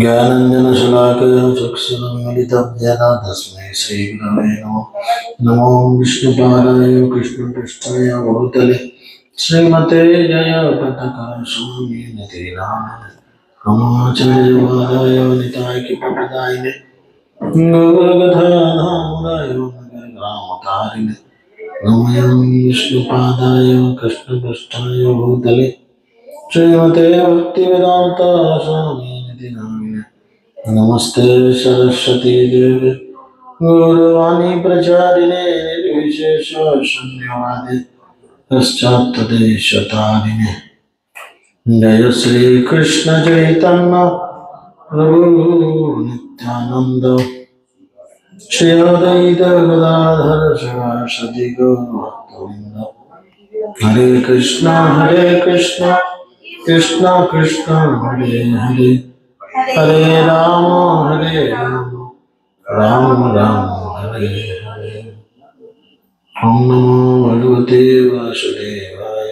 ज्ञानाञ्जनशलाकया चक्षुरुन्मिलितं येन तस्मै श्रीगुरवे नमः। नमो विष्णुपादाय कृष्णपृष्ठाय भूतले श्रीमते जयपताकाय स्वामिनिति नामिने नमाचार्यपादाय निताय कृपाप्रदायिने गौरगदाधामुदाय नगरग्रामकारिणे नमो विष्णुपादाय कृष्णपृष्ठाय भूतले श्रीमते भक्तिवेदान्त स्वामिनिति नामिने नमस्ते सरस्वती देवे गौरवाणी प्रचारिणे निर्विशेष शून्यवादे पश्चात्तदेशतारिणे जय श्री कृष्ण चैतन्य प्रभु नित्यानंद श्री अद्वैत गदाधर शिवासादि गौरभक्तवृंद हरे कृष्णा कृष्णा कृष्णा हरे हरे हरे राम राम राम हरे हरे। ओम नमो भगवते वासुदेवाय।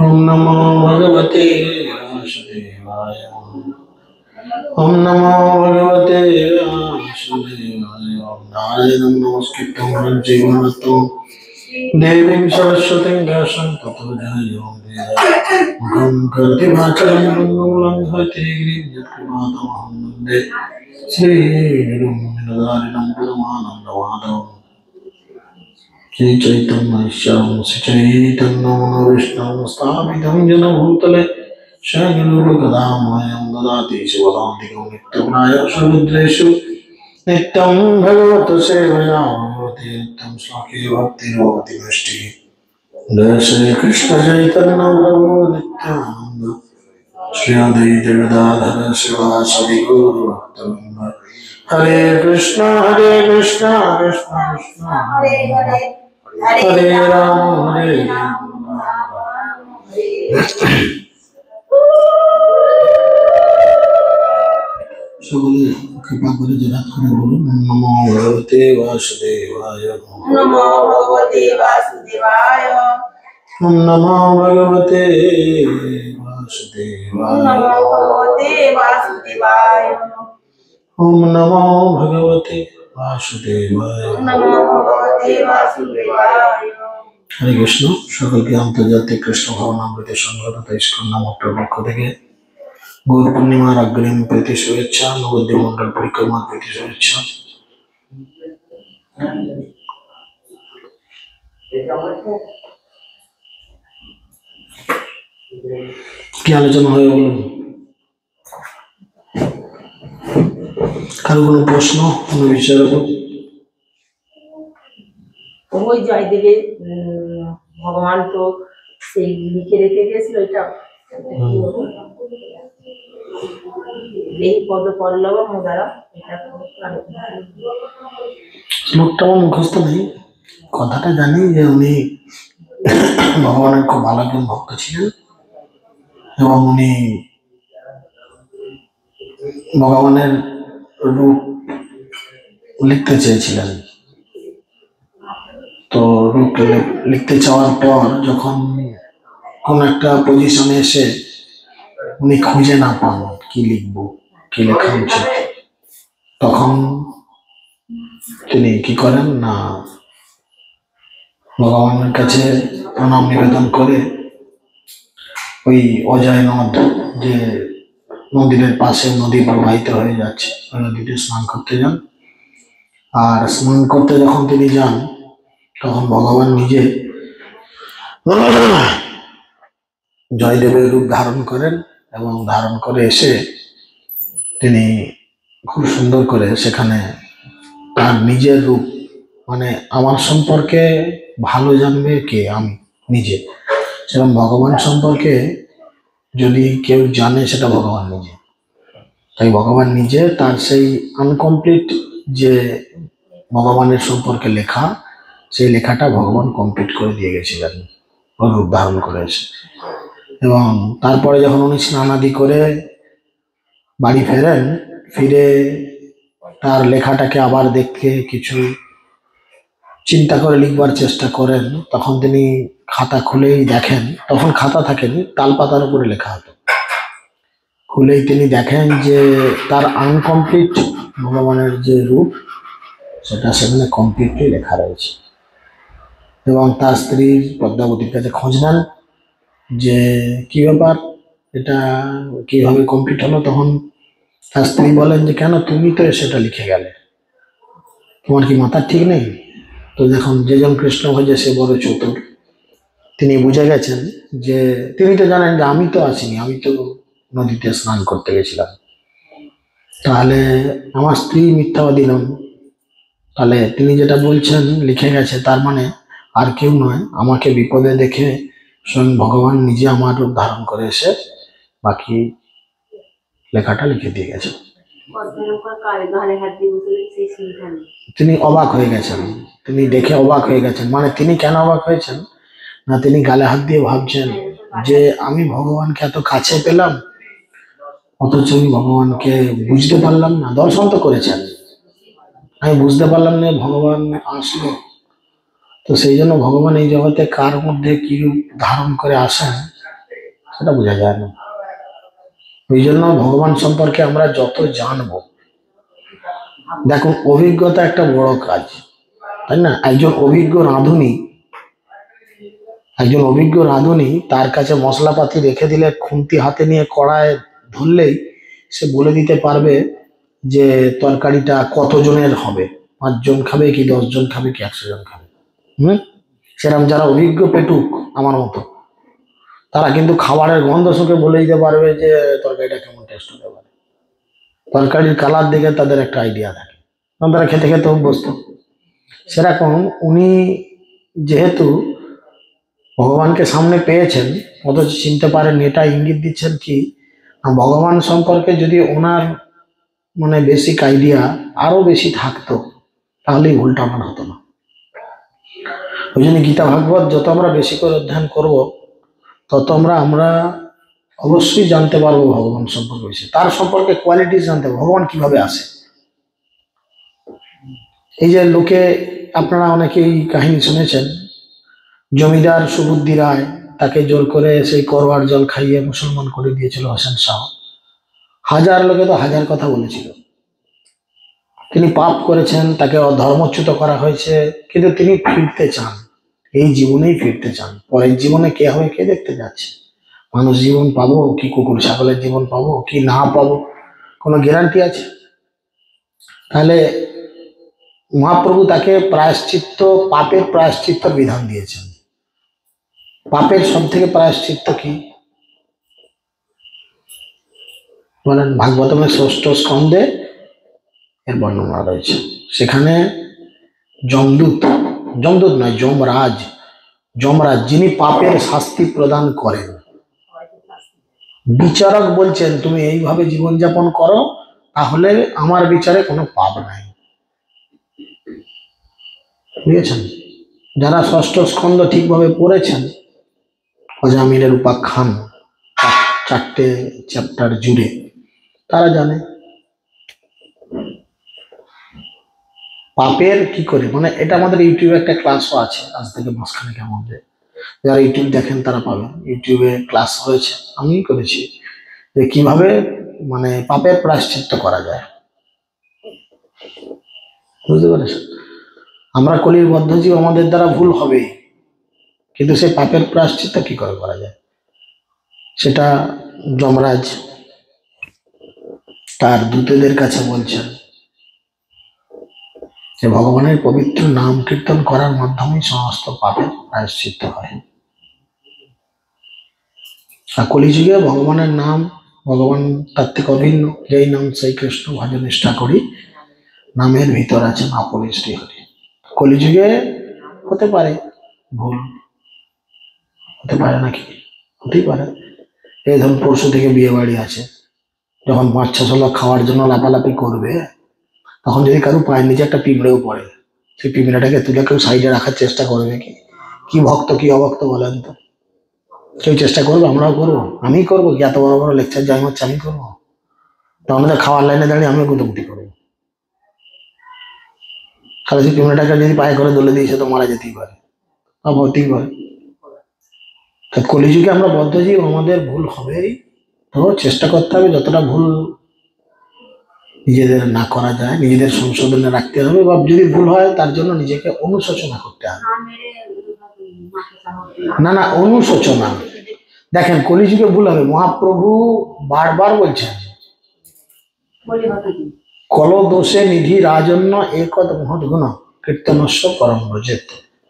ओम नमो भगवते वासुदेवाय। ओम नमो भगवते वासुदेवाय। ओम नारायणं नमस्कृतं नरं चैव नरोत्तमं देवीं सरस्वतीं व्यासं ततो जयं मुखं करोति वाचालं मङ्गलं भवते गिरिं यत्कृपातमहं वन्दे श्रीगुरुं निरदारिणं परमानन्दमाधवम्। श्री चैतन्यश्याम श्री चैतन्यमनोविष्णुं स्थापितं येन भूतले स्वयं ददाति शिवदान्तिकं नित्यप्रायः समुद्रेषु नित्यं भगवत सेवया भवति नित्यं श्लोके भक्तिर्भवति नष्टिः। जय श्री कृष्ण चैतन्य प्रभु नित्यानंद श्री अद्वैत गदाधर शिवासादि गौर भक्तवृंद। हरे कृष्णा कृष्ण कृष्ण हरे राम हरे राम। সকলে কৃপা করে জোড়াত করে বলুন নমো ভগবতে বাসুদেবায়। नमो भगवते वासुदेवाय। ओम नमो भगवते वासुदेवाय। नमो भगवते वासुदेवाय। ओम नमो भगवते वासुदेवाय। नमो भगवते वासुदेवाय। হরে কৃষ্ণ। সকলকে আন্তর্জাতিক কৃষ্ণ ভবনামৃত সংঘাত ইস্কন নামকটার পক্ষ থেকে গৌর পূর্ণিমার অগ্রিম প্রীতি শুভেচ্ছা, নবদ্বীপ মন্ডল পরিক্রমার প্রীতি শুভেচ্ছা। কি আলোচনা হয়ে বলুন? কারো কোনো প্রশ্ন কোনো বিষয়ের উপর? ওই জয়দেবের ভগবান তো সেই লিখে রেখে গেছিল এটা এই পদ পল্লব মোদারা এটা শ্লোকটা আমার মুখস্থ নেই, কথাটা জানি যে উনি ভগবানের খুব ভালো একজন ভক্ত ছিলেন এবং উনি ভগবানের রূপ লিখতে চেয়েছিলেন। তো রূপ লিখতে চাওয়ার পর যখন কোন একটা পজিশনে এসে উনি খুঁজে না পান কি লিখবো, কি লেখা উচিত, তখন তিনি কি করেন না ভগবানের কাছে প্রণাম নিবেদন করে ওই অজয় নদ, যে মন্দিরের পাশে নদী প্রবাহিত হয়ে যাচ্ছে, ওই নদীতে স্নান করতে যান। আর স্নান করতে যখন তিনি যান তখন ভগবান নিজে জয়দেবের রূপ ধারণ করেন এবং ধারণ করে এসে তিনি খুব সুন্দর করে সেখানে তার নিজের রূপ, মানে আমার সম্পর্কে ভালো জানবে কে, আমি নিজে, সেরকম ভগবান সম্পর্কে যদি কেউ জানে সেটা ভগবান নিজে। তাই ভগবান নিজে তার সেই আনকমপ্লিট যে ভগবানের সম্পর্কে লেখা, সেই লেখাটা ভগবান কমপ্লিট করে দিয়ে গেছিলেন রূপ ধারণ করে এসে। এবং তারপরে যখন উনি স্নানাদি করে বাড়ি ফেরেন, ফিরে তার লেখাটাকে আবার দেখে কিছু চিন্তা করে লিখবার চেষ্টা করেন, তখন তিনি খাতা খুলেই দেখেন, তখন খাতা থাকেনি, তালপাতার উপরে লেখা হতো, খুলেই তিনি দেখেন যে তার আনকমপ্লিট ভগবানের যে রূপ সেটা সেখানে কমপ্লিটলি লেখা রয়েছে। এবং তার স্ত্রী পদ্মাবতীর কাছে খোঁজ নেন যে কি ব্যাপার, এটা কিভাবে কমপ্লিট হলো। তখন তার স্ত্রী বলেন যে কেন, তুমি তো সেটা লিখে গেলে, তোমার কি মাথার ঠিক নেই? তো দেখুন যেজন কৃষ্ণ ভজে সে বড় চতুর, তিনি বুঝে গেছেন যে, তিনি তো জানেন যে আমি তো আসিনি, আমি তো নদীতে স্নান করতে গেছিলাম, তাহলে আমার স্ত্রী মিথ্যাবাদী নন, তাহলে তিনি যেটা বলছেন লিখে গেছে, তার মানে আর কেউ নয়, আমাকে বিপদে দেখে স্বয়ং ভগবান নিজে আমার রূপ ধারণ করে এসে বাকি লেখাটা লিখে দিয়ে গেছে। তিনি অবাক হয়ে গেছেন, তিনি দেখে অবাক হয়ে গেছেন। মানে তিনি কেন অবাক হয়েছেন না, তিনি গালে হাত দিয়ে ভাবছেন যে আমি ভগবানকে এত কাছে পেলাম, অথচ আমি ভগবানকে বুঝতে পারলাম না। দর্শন তো করেছেন, আমি বুঝতে পারলাম না ভগবান আসলো। তো সেই জন্য ভগবান এই জগতে কার মধ্যে কি রূপ ধারণ করে আসেন সেটা বোঝা যায় না। ওই জন্য ভগবান সম্পর্কে আমরা যত জানবো, দেখুন অভিজ্ঞতা একটা বড় কাজ, তাই না? একজন অভিজ্ঞ রাঁধুনি তার কাছে মশলাপাতি রেখে দিলে, খুন্তি হাতে নিয়ে কড়ায় ধরলেই সে বলে দিতে পারবে যে তরকারিটা কতজনের হবে, 5 জন খাবে কি 10 জন খাবে কি 100 জন খাবে। হুম। সেরকম যারা অভিজ্ঞ পেটুক আমার মতো, তারা কিন্তু খাবারের গন্ধ শুকে বলে দিতে পারবে যে তরকারিটা কেমন টেস্ট হতে পারে। তরকারির কালার দেখে তাদের একটা আইডিয়া থাকে, কারণ তারা খেতে খেতে অভ্যস্ত। সেরকম উনি যেহেতু ভগবানকে সামনে পেয়েছেন অথচ চিনতে পারেন, এটা ইঙ্গিত দিচ্ছেন কি ভগবান সম্পর্কে যদি ওনার মানে বেসিক আইডিয়া আরো বেশি থাকতো তাহলে এই ভুলটা আমার হতো না। ওই জন্য গীতা ভাগবত যত আমরা বেশি করে অধ্যয়ন করব, তত আমরা অবশ্যই জানতে পারবো ভগবান সম্পর্কে বেশি, তার সম্পর্কে কোয়ালিটি জানতে পারবো, ভগবান কিভাবে আসে। এই যে লোকে, আপনারা অনেকেই কাহিনী শুনেছেন, জমিদার সুবুদ্ধি রায় তাকে জোর করে সেই করওয়ার জল খাইয়ে মুসলমান করে দিয়েছিল হোসেন শাহ। হাজার লোকে তো হাজার কথা বলেছিল, তিনি পাপ করেছেন, তাকে ধর্মচ্যুত করা হয়েছে, কিন্তু তিনি ফিরতে চান, এই জীবনেই ফিরতে চান। পরের জীবনে কে হবে কে দেখতে যাচ্ছে? মানুষ জীবন পাবো কি কুকুর ছাগলের জীবন পাবো কি না পাবো, কোনো গ্যারান্টি আছে? তাহলে মহাপ্রভু তাকে প্রায়শ্চিত্ত, পাপের প্রায়শ্চিত্ত বিধান দিয়েছেন। পাপের সব থেকে প্রায়শ্চিত্ত কি বলেন? ভাগবতমের 6ষ্ঠ স্কন্ধে এর বর্ণনা রয়েছে। সেখানে যমদূত, যমদূত নয় যমরাজ, যমরাজ যিনি পাপের শাস্তি প্রদান করেন, বিচারক বলছেন তুমি এইভাবে জীবনযাপন করো, তাহলে আমার বিচারে কোনো পাপ নাই। বুঝেছেন? যারা 6ষ্ঠ স্কন্ধ ঠিকভাবে পড়েছেন, অজামিলের উপাখ্যান 4টে চ্যাপ্টার জুড়ে, তারা জানে পাপের কি করে, মানে এটা আমাদের ইউটিউবে একটা ক্লাসও আছে আজ থেকে মাসখানেকের মধ্যে, যারা ইউটিউব দেখেন তারা পাবেন, ইউটিউবে ক্লাস হয়েছে, আমি করেছি, যে কিভাবে মানে পাপের প্রায়শ্চিত্ত করা যায়। বুঝতে পেরেছেন? আমরা কলির বদ্ধজীব, আমাদের দ্বারা ভুল হবেই, কিন্তু সেই পাপের প্রায়শ্চিত্ত কি করে করা যায় সেটা যমরাজ তার দূতদের কাছে বলছেন যে ভগবানের পবিত্র নাম কীর্তন করার মাধ্যমে সমস্ত পাপের প্রায়শ্চিত্ত হয়। আর কলিযুগে ভগবানের নাম, ভগবান তাত্ত্বিক অভিন্ন, যেই নাম সেই কৃষ্ণ ভজ নিষ্ঠা করি, নামের ভিতর আছে আপনি শ্রীহরি। কলিযুগে হতে পারে ভুল, হতে পারে নাকি? হতেই পারে। এই ধরুন পরশু থেকে বিয়ে বাড়ি আছে, যখন 5-600 লোক খাওয়ার জন্য লাপালাপি করবে, তখন যদি কারো পায়ের নিচে একটা পিঁপড়েও পড়ে, সেই পিঁপড়েটাকে তুলে কেউ সাইডে রাখার চেষ্টা করবে কি? কি ভক্ত কি অভক্ত বলেন তো? কেউ চেষ্টা করবে? আমরাও করবো, আমি করবো কি? এত বড় বড় লেকচার যাই হচ্ছে আমি করবো? তো আমাদের খাওয়ার লাইনে দাঁড়িয়ে আমিও গুটোগুটি করবো, তাহলে সেই পিঁপড়েটাকে যদি পায়ে করে দলে দিই সে তো মারা যেতেই পারে, হতেই পারে। তা কলিযুগে আমরা বদ্ধজীব, আমাদের ভুল হবেই, তো চেষ্টা করতে হবে যতটা ভুল নিজেদের না করা যায় নিজেদের সংশোধনে রাখতে হবে, বা যদি ভুল হয় তার জন্য নিজেকে অনুশোচনা করতে হবে। না অনুশোচনা, দেখেন কলিযুগে ভুল হবে, মহাপ্রভু বারবার বলছেন কল দোষে নিধি রাজন্য একদ মহৎ গুণ কীর্তনস্য পরম ব্রজেত,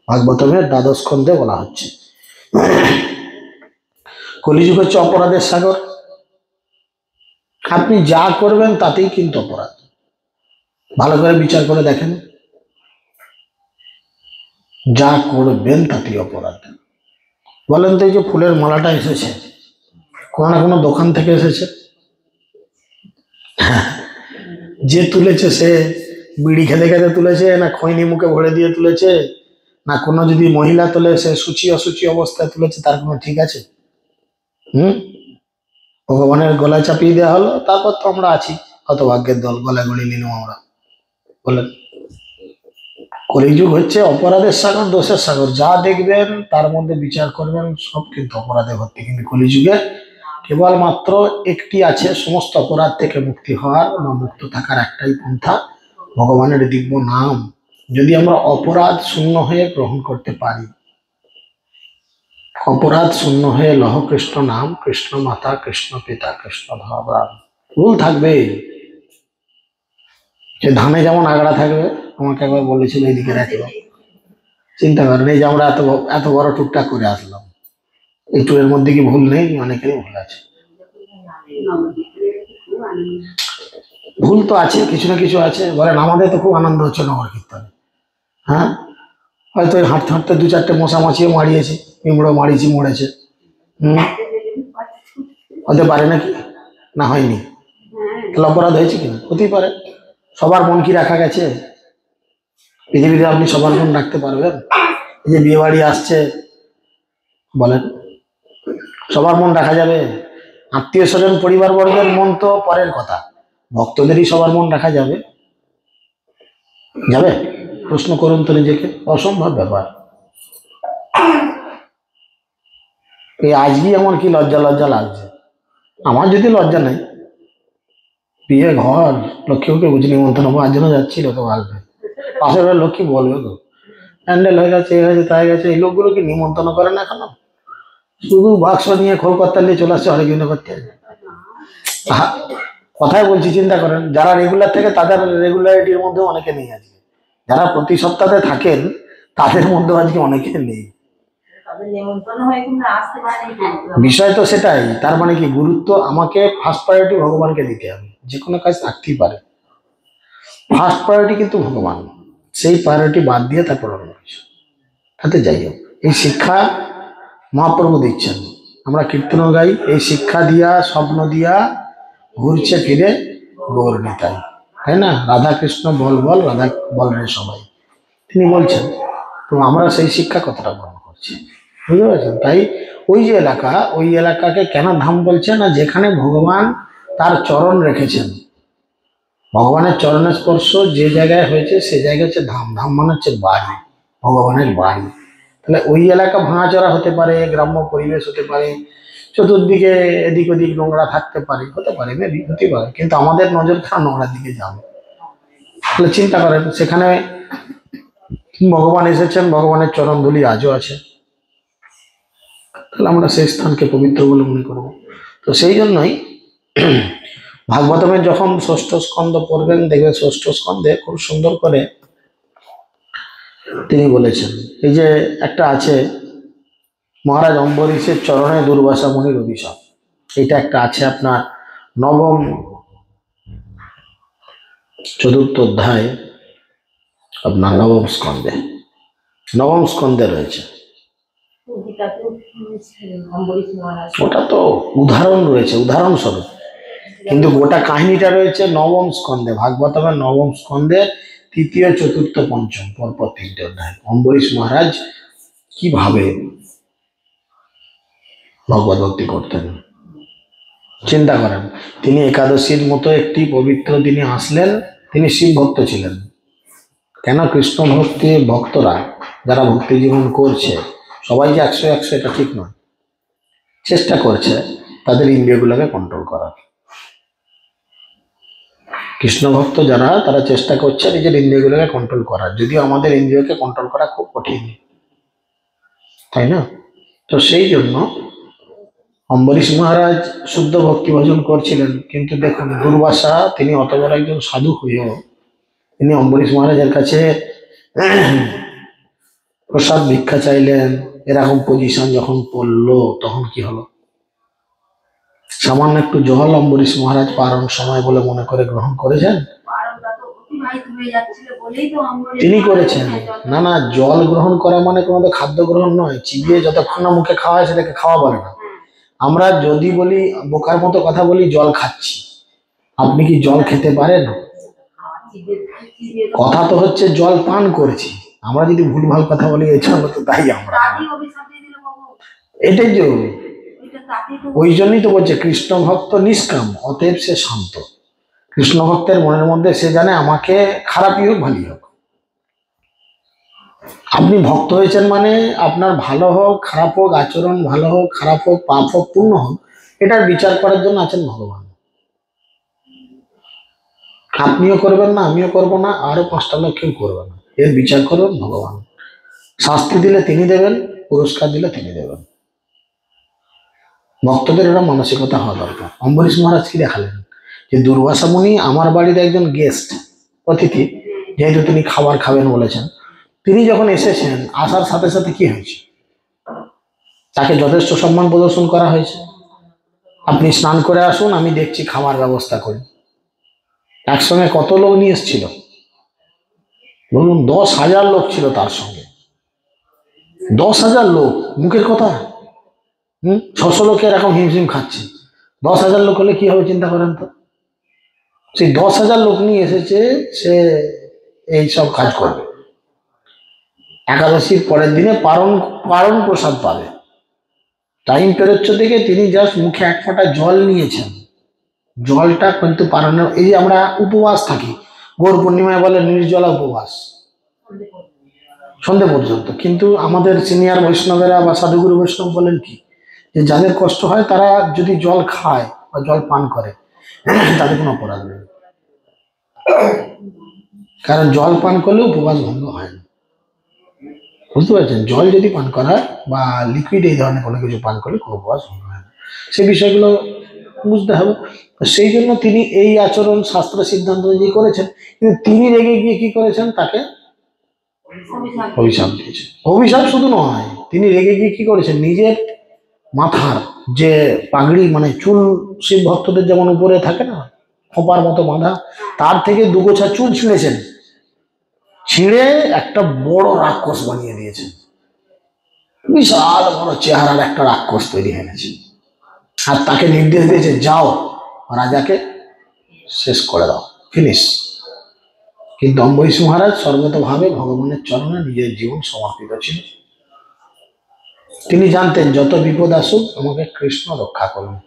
ভাগবতমের 12 স্কন্ধে বলা হচ্ছে। কলিযুগ হচ্ছে অপরাধের সাগর, আপনি যা করবেন তাতেই কিন্তু অপরাধ। ভালো করে বিচার করে দেখেন, যা করবেন তাতেই অপরাধ। বলেন তো, এই যে ফুলের মালাটা এসেছে কোনো না কোনো দোকান থেকে এসেছে, যে তুলেছে সে বিড়ি খেতে খেতে তুলেছে, না খৈনি মুখে ভরে দিয়ে তুলেছে, না কোনো যদি মহিলা তুলে সে সূচি অসুচি অবস্থায় তুলেছে, তার কোনো ঠিক আছে? ভগবানের গলায় চাপিয়ে দেওয়া হলো, তারপর তো আমরা আছি হতভাগ্যের দল, গলায় গড়ি নিলাম আমরা, বলেন। কলিযুগ হচ্ছে অপরাধের সাগর, দোষের সাগর। যা দেখবেন তার মধ্যে বিচার করবেন, সব কিন্তু অপরাধে ভর্তি। কিন্তু কলিযুগে কেবলমাত্র একটি আছে সমস্ত অপরাধ থেকে মুক্তি হওয়ার বা মুক্ত থাকার একটাই পন্থা, ভগবানের দিব্য নাম। যদি আমরা অপরাধ শূন্য হয়ে গ্রহণ করতে পারি, অপরাধ শূন্য হয়ে লহ কৃষ্ণ নাম, কৃষ্ণ মাতা, কৃষ্ণ পিতা, কৃষ্ণ ভগবান, ভুল থাকবে। যে ধানে যেমন আগড়া থাকবে, আমাকে একবার বলেছিল এইদিকে রাখলো। চিন্তা করেন, এই যে আমরা এত এত বড় টুকটাক করে আসলাম, এই টুরের মধ্যে কি ভুল নেই? অনেকেরই ভুল আছে। ভুল তো আছে, কিছু না কিছু আছে। বলেন, আমাদের তো খুব আনন্দ হচ্ছে নগর কীর্তনে। হ্যাঁ, হয়তো হাঁটতে হাঁটতে 2-4টে মশা মাছিও মারিয়েছি, পিঁমড়ো মারিয়েছি, মরেছে। হতে পারে নাকি? না হয়নি? তাহলে অপরাধ হয়েছে কিনা? হতেই পারে। সবার মন কি রাখা গেছে? পৃথিবীতে আপনি সবার মন রাখতে পারবেন? এই যে বিয়ে বাড়ি আসছে, বলেন সবার মন রাখা যাবে? আত্মীয় স্বজন পরিবার বর্গের মন তো পরের কথা, ভক্তদেরই সবার মন রাখা যাবে? যাবে? প্রশ্ন করুন তো নিজেকে, অসম্ভব ব্যাপার। এই আজকেই আমার কি লজ্জা লজ্জা লাগছে। আমার যদি লজ্জা নেই, বিয়ে ঘর, লক্ষ্মীকে বুঝি নিমন্ত্রণ হবো, আজ জন্য যাচ্ছি, লোকে আসবে, পাশের বাড়ির লক্ষ্মী বলবে তো প্যান্ডেল হয়ে গেছে, এ হয়েছে, তাই গেছে। এই লোকগুলোকে নিমন্ত্রণ করে না কেন? শুধু বাক্স নিয়ে খোলকর্তা নিয়ে চলে আসছে অনেকদিন করতে। কথাই বলছি, চিন্তা করেন, যারা রেগুলার থাকে তাদের রেগুলারিটির মধ্যে অনেকে নেই আজকে। যারা প্রতি সপ্তাহে থাকেন তাদের মধ্যে আজকে অনেকে নেই। বিষয় তো সেটাই। তার মানে কি, গুরুত্ব আমাকে ফার্স্ট প্রায়োরিটি ভগবানকে দিতে হবে। যে কোনো কাজ থাকতেই পারে, ফার্স্ট প্রায়োরিটি কিন্তু ভগবান। সেই প্রায়োরিটি বাদ দিয়ে তারপর অন্য কিছু। তাতে যাই হোক, এই শিক্ষা মহাপ্রভু দিচ্ছেন। আমরা কীর্তন গাই, এই শিক্ষা দিয়া, স্বপ্ন দিয়া ঘুরছে ফিরে গৌর নিতাই, তাই না? রাধা কৃষ্ণ বল বল, রাধা বল রে সবাই, তিনি বলছেন। তো আমরা সেই শিক্ষা কতটা গ্রহণ করছি, বুঝতে পারছেন? তাই ওই যে এলাকা, ওই এলাকাকে কেন ধাম বলছে না? যেখানে ভগবান তার চরণ রেখেছেন, ভগবানের চরণের স্পর্শ যে জায়গায় হয়েছে সে জায়গা হচ্ছে ধাম। ধাম মানে হচ্ছে বাড়ি, ভগবানের বাড়ি। তাহলে ওই এলাকা ভাঙাচোরা হতে পারে, গ্রাম্য পরিবেশ হতে পারে, চতুর্দিকে এদিক ওদিক নোংরা থাকতে পারে, হতে পারে, মেবি হতে পারে, কিন্তু আমাদের নজর কেন নোংরার দিকে যাবে? তাহলে চিন্তা করেন, সেখানে ভগবান এসেছেন, ভগবানের চরণ ধুলি আজও আছে, তাহলে আমরা সেই স্থানকে পবিত্র বলে মনে করব। তো সেই জন্যই ভাগবতমের যখন ষষ্ঠ স্কন্ধ পড়বেন, দেখবেন ষষ্ঠ স্কন্ধে খুব সুন্দর করে তিনি বলেছেন। এই যে একটা আছে, মহারাজ অম্বরীশের চরণে দুর্বাসা মুনির অভিশাপ, এটা একটা আছে আপনার নবম চতুর্থ অধ্যায়, আপনার নবম স্কন্ধে রয়েছে। ওটা তো উদাহরণ রয়েছে, উদাহরণস্বরূপ, কিন্তু গোটা কাহিনীটা রয়েছে নবম স্কন্ধে, ভাগবতমের নবম স্কন্ধে তৃতীয়, চতুর্থ, পঞ্চম, পরপর 3টে অধ্যায়। অম্বরীশ মহারাজ কিভাবে ভগবত ভক্তি করতেন চিন্তা করেন। তিনি একাদশীর মতো একটি পবিত্র দিনে আসলেন, তিনি শিব ভক্ত ছিলেন। কেন? কৃষ্ণ ভক্তি ভক্তরা যারা ভক্তি জীবন করছে, সবাই যে 100 এটা ঠিক নয়, চেষ্টা করছে তাদের ইন্দ্রিয়গুলোকে কন্ট্রোল করার। কৃষ্ণ ভক্ত যারা, তারা চেষ্টা করছে নিজের ইন্দ্রিয়গুলোকে কন্ট্রোল করার, যদিও আমাদের ইন্দ্রিয়কে কন্ট্রোল করা খুব কঠিন, তাই না? তো সেই জন্য অম্বরীশ মহারাজ শুদ্ধ ভক্তি ভজন করছিলেন, কিন্তু দেখুন দুর্বাসা, তিনি অত বড় একজন সাধু হয়েও তিনি অম্বরীশ মহারাজের কাছে প্রসাদ ভিক্ষা চাইলেন। এরকম পজিশন যখন পড়লো, তখন কি হলো? সামান্য একটু জল অম্বরীশ মহারাজ পারণ সময় বলে মনে করে গ্রহণ করেছেন, তিনি করেছেন। না না, জল গ্রহণ করা মানে কোনো খাদ্য গ্রহণ নয়। চিবিয়ে যতক্ষণ না মুখে খাওয়া হয় সেটাকে খাওয়া বলে না। আমরা যদি বলি, বোকার মতো কথা বলি, জল খাচ্ছি, আপনি কি জল খেতে পারেন? কথা তো হচ্ছে জল পান করেছি। আমরা যদি ভুলভাল কথা বলি, এছাড়া তো তাই আমরা, এটাই জরুরি। ওই জন্যই তো বলছে কৃষ্ণ ভক্ত নিষ্কাম, অতএব সে শান্ত। কৃষ্ণ ভক্তের মনের মধ্যে সে জানে আমাকে খারাপই হোক ভালোই হোক, আপনি ভক্ত হয়েছেন মানে আপনার ভালো হোক খারাপ হোক, আচরণ ভালো হোক খারাপ হোক, পাপ হোক পূর্ণ হোক, এটার বিচার করার জন্য আছেন ভগবান। আপনিও করবেন না, আমিও করবো না, আরো 5টা লোক কেউ করবে না। এর বিচার করবেন ভগবান। শাস্তি দিলে তিনি দেবেন, পুরস্কার দিলে তিনি দেবেন। ভক্তদের এটা মানসিকতা হওয়া দরকার। অম্বরীশ মহারাজ কি দেখালেন যে দুর্বাসা মুনি আমার বাড়ির একজন গেস্ট, অতিথি, যেহেতু তিনি খাবার খাবেন বলেছেন, তিনি যখন এসেছেন আসার সাথে সাথে কি হয়েছে, তাকে যথেষ্ট সম্মান প্রদর্শন করা হয়েছে। আপনি স্নান করে আসুন, আমি দেখছি খাবার ব্যবস্থা করি। একসঙ্গে কত লোক নিয়ে এসেছিল বলুন? 10,000 লোক ছিল তার সঙ্গে। 10,000 লোক, মুখের কথা। 600 লোকের এরকম হিমশিম খাচ্ছে, 10,000 লোক হলে কি হবে চিন্তা করেন তো। সেই 10,000 লোক নিয়ে এসেছে, সে এই সব কাজ করবে। একাদশীর পরের দিনে পারণ পারণ প্রসাদ পাবে। টাইম পেরোচ্ছে থেকে তিনি জাস্ট মুখে 1 ফোঁটা জল নিয়েছেন। জলটা কিন্তু পারণের, এই যে আমরা উপবাস থাকি, গৌর পূর্ণিমায় বলে নির্জলা উপবাস সন্ধে পর্যন্ত, কিন্তু আমাদের সিনিয়র বৈষ্ণবেরা বা সাধুগুরু বৈষ্ণব বলেন কি, যে যাদের কষ্ট হয় তারা যদি জল খায় বা জল পান করে তাদের কোনো অপরাধ নেই। কারণ জল পান করলে উপবাস ভঙ্গ হয় না। বুঝতে পারছেন? জল যদি পান করা হয় বা লিকুইড এই ধরনের কোনো কিছু পান করলে কোনো উপবাস ভঙ্গ হয় না। সেই বিষয়গুলো বুঝতে হবে। সেই জন্য তিনি এই আচরণ শাস্ত্র সিদ্ধান্ত যে করেছেন, কিন্তু তিনি রেগে গিয়ে কি করেছেন, তাকে অভিশাপ দিয়েছেন। অভিশাপ শুধু নয়, তিনি রেগে গিয়ে কি করেছেন, নিজের মাথার যে পাগড়ি মানে চুল, শিব ভক্তদের যেমন উপরে থাকে না খোপার মতো বাঁধা, তার থেকে 2 গোছা চুল ছিঁড়েছেন। ছিঁড়ে একটা বড় রাক্ষস বানিয়ে দিয়েছেন। বিশাল বড় চেহারার একটা রাক্ষস তৈরি হয়ে গেছে। আর তাকে নির্দেশ দিয়েছে, যাও রাজাকে শেষ করে দাও, ফিনিশ। কিন্তু অম্বরীশ মহারাজ সর্বতভাবে ভগবানের চরণে নিজের জীবন সমর্পিত ছিল। তিনি জানতেন যত বিপদ আসুক আমাকে কৃষ্ণ রক্ষা করবে।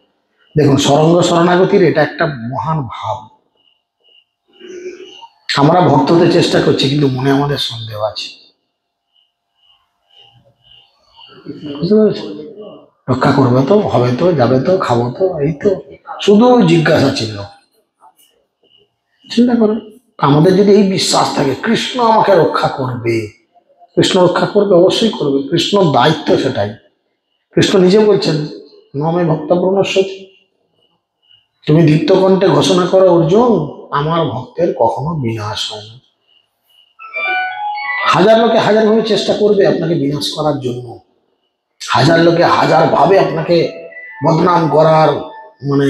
দেখুন, সরঙ্গ শরণাগতির এটা একটা মহান ভাব। আমরা ভক্ত হতে চেষ্টা করছি, কিন্তু মনে আমাদের সন্দেহ আছে। বুঝতে পেরেছেন? রক্ষা করবে তো, হবে তো, যাবে তো, খাবো তো, এই তো শুধু জিজ্ঞাসা ছিল। চিন্তা করেন, আমাদের যদি এই বিশ্বাস থাকে কৃষ্ণ আমাকে রক্ষা করবে, কৃষ্ণ রক্ষা করবে, অবশ্যই করবে। কৃষ্ণ দায়িত্ব সেটাই। কৃষ্ণ নিজে বলছেন, নমে ভক্ত প্রণশ্যতি, তুমি দীপ্ত কণ্ঠে ঘোষণা করো অর্জুন, আমার ভক্তের কখনো বিনাশ হয় না। হাজার লোকে হাজার ভাবে চেষ্টা করবে আপনাকে বিনাশ করার জন্য, হাজার লোকে হাজার ভাবে আপনাকে বদনাম করার, মানে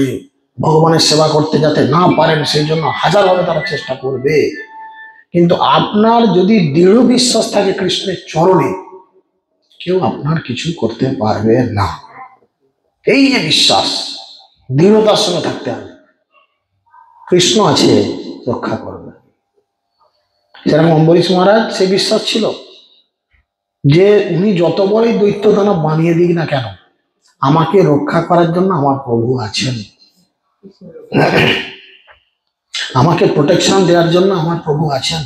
ভগবানের সেবা করতে যাতে না পারেন সেই জন্য হাজার ভাবে তারা চেষ্টা করবে। কিন্তু আপনার যদি দৃঢ় বিশ্বাস থাকে কৃষ্ণের চরণে, কেউ আপনার কিছু করতে পারবে না। এই যে বিশ্বাস, দৃঢ়তার সঙ্গে থাকতে হবে, কৃষ্ণ আছে, রক্ষা করবে। যেরকম অম্বরীশ মহারাজ সেই বিশ্বাস ছিল যে উনি যত বড়ই দৈত্য দানব বানিয়ে দিক না কেন, আমাকে রক্ষা করার জন্য আমার প্রভু আছেন, আমাকে প্রোটেকশন দেওয়ার জন্য আমার প্রভু আছেন।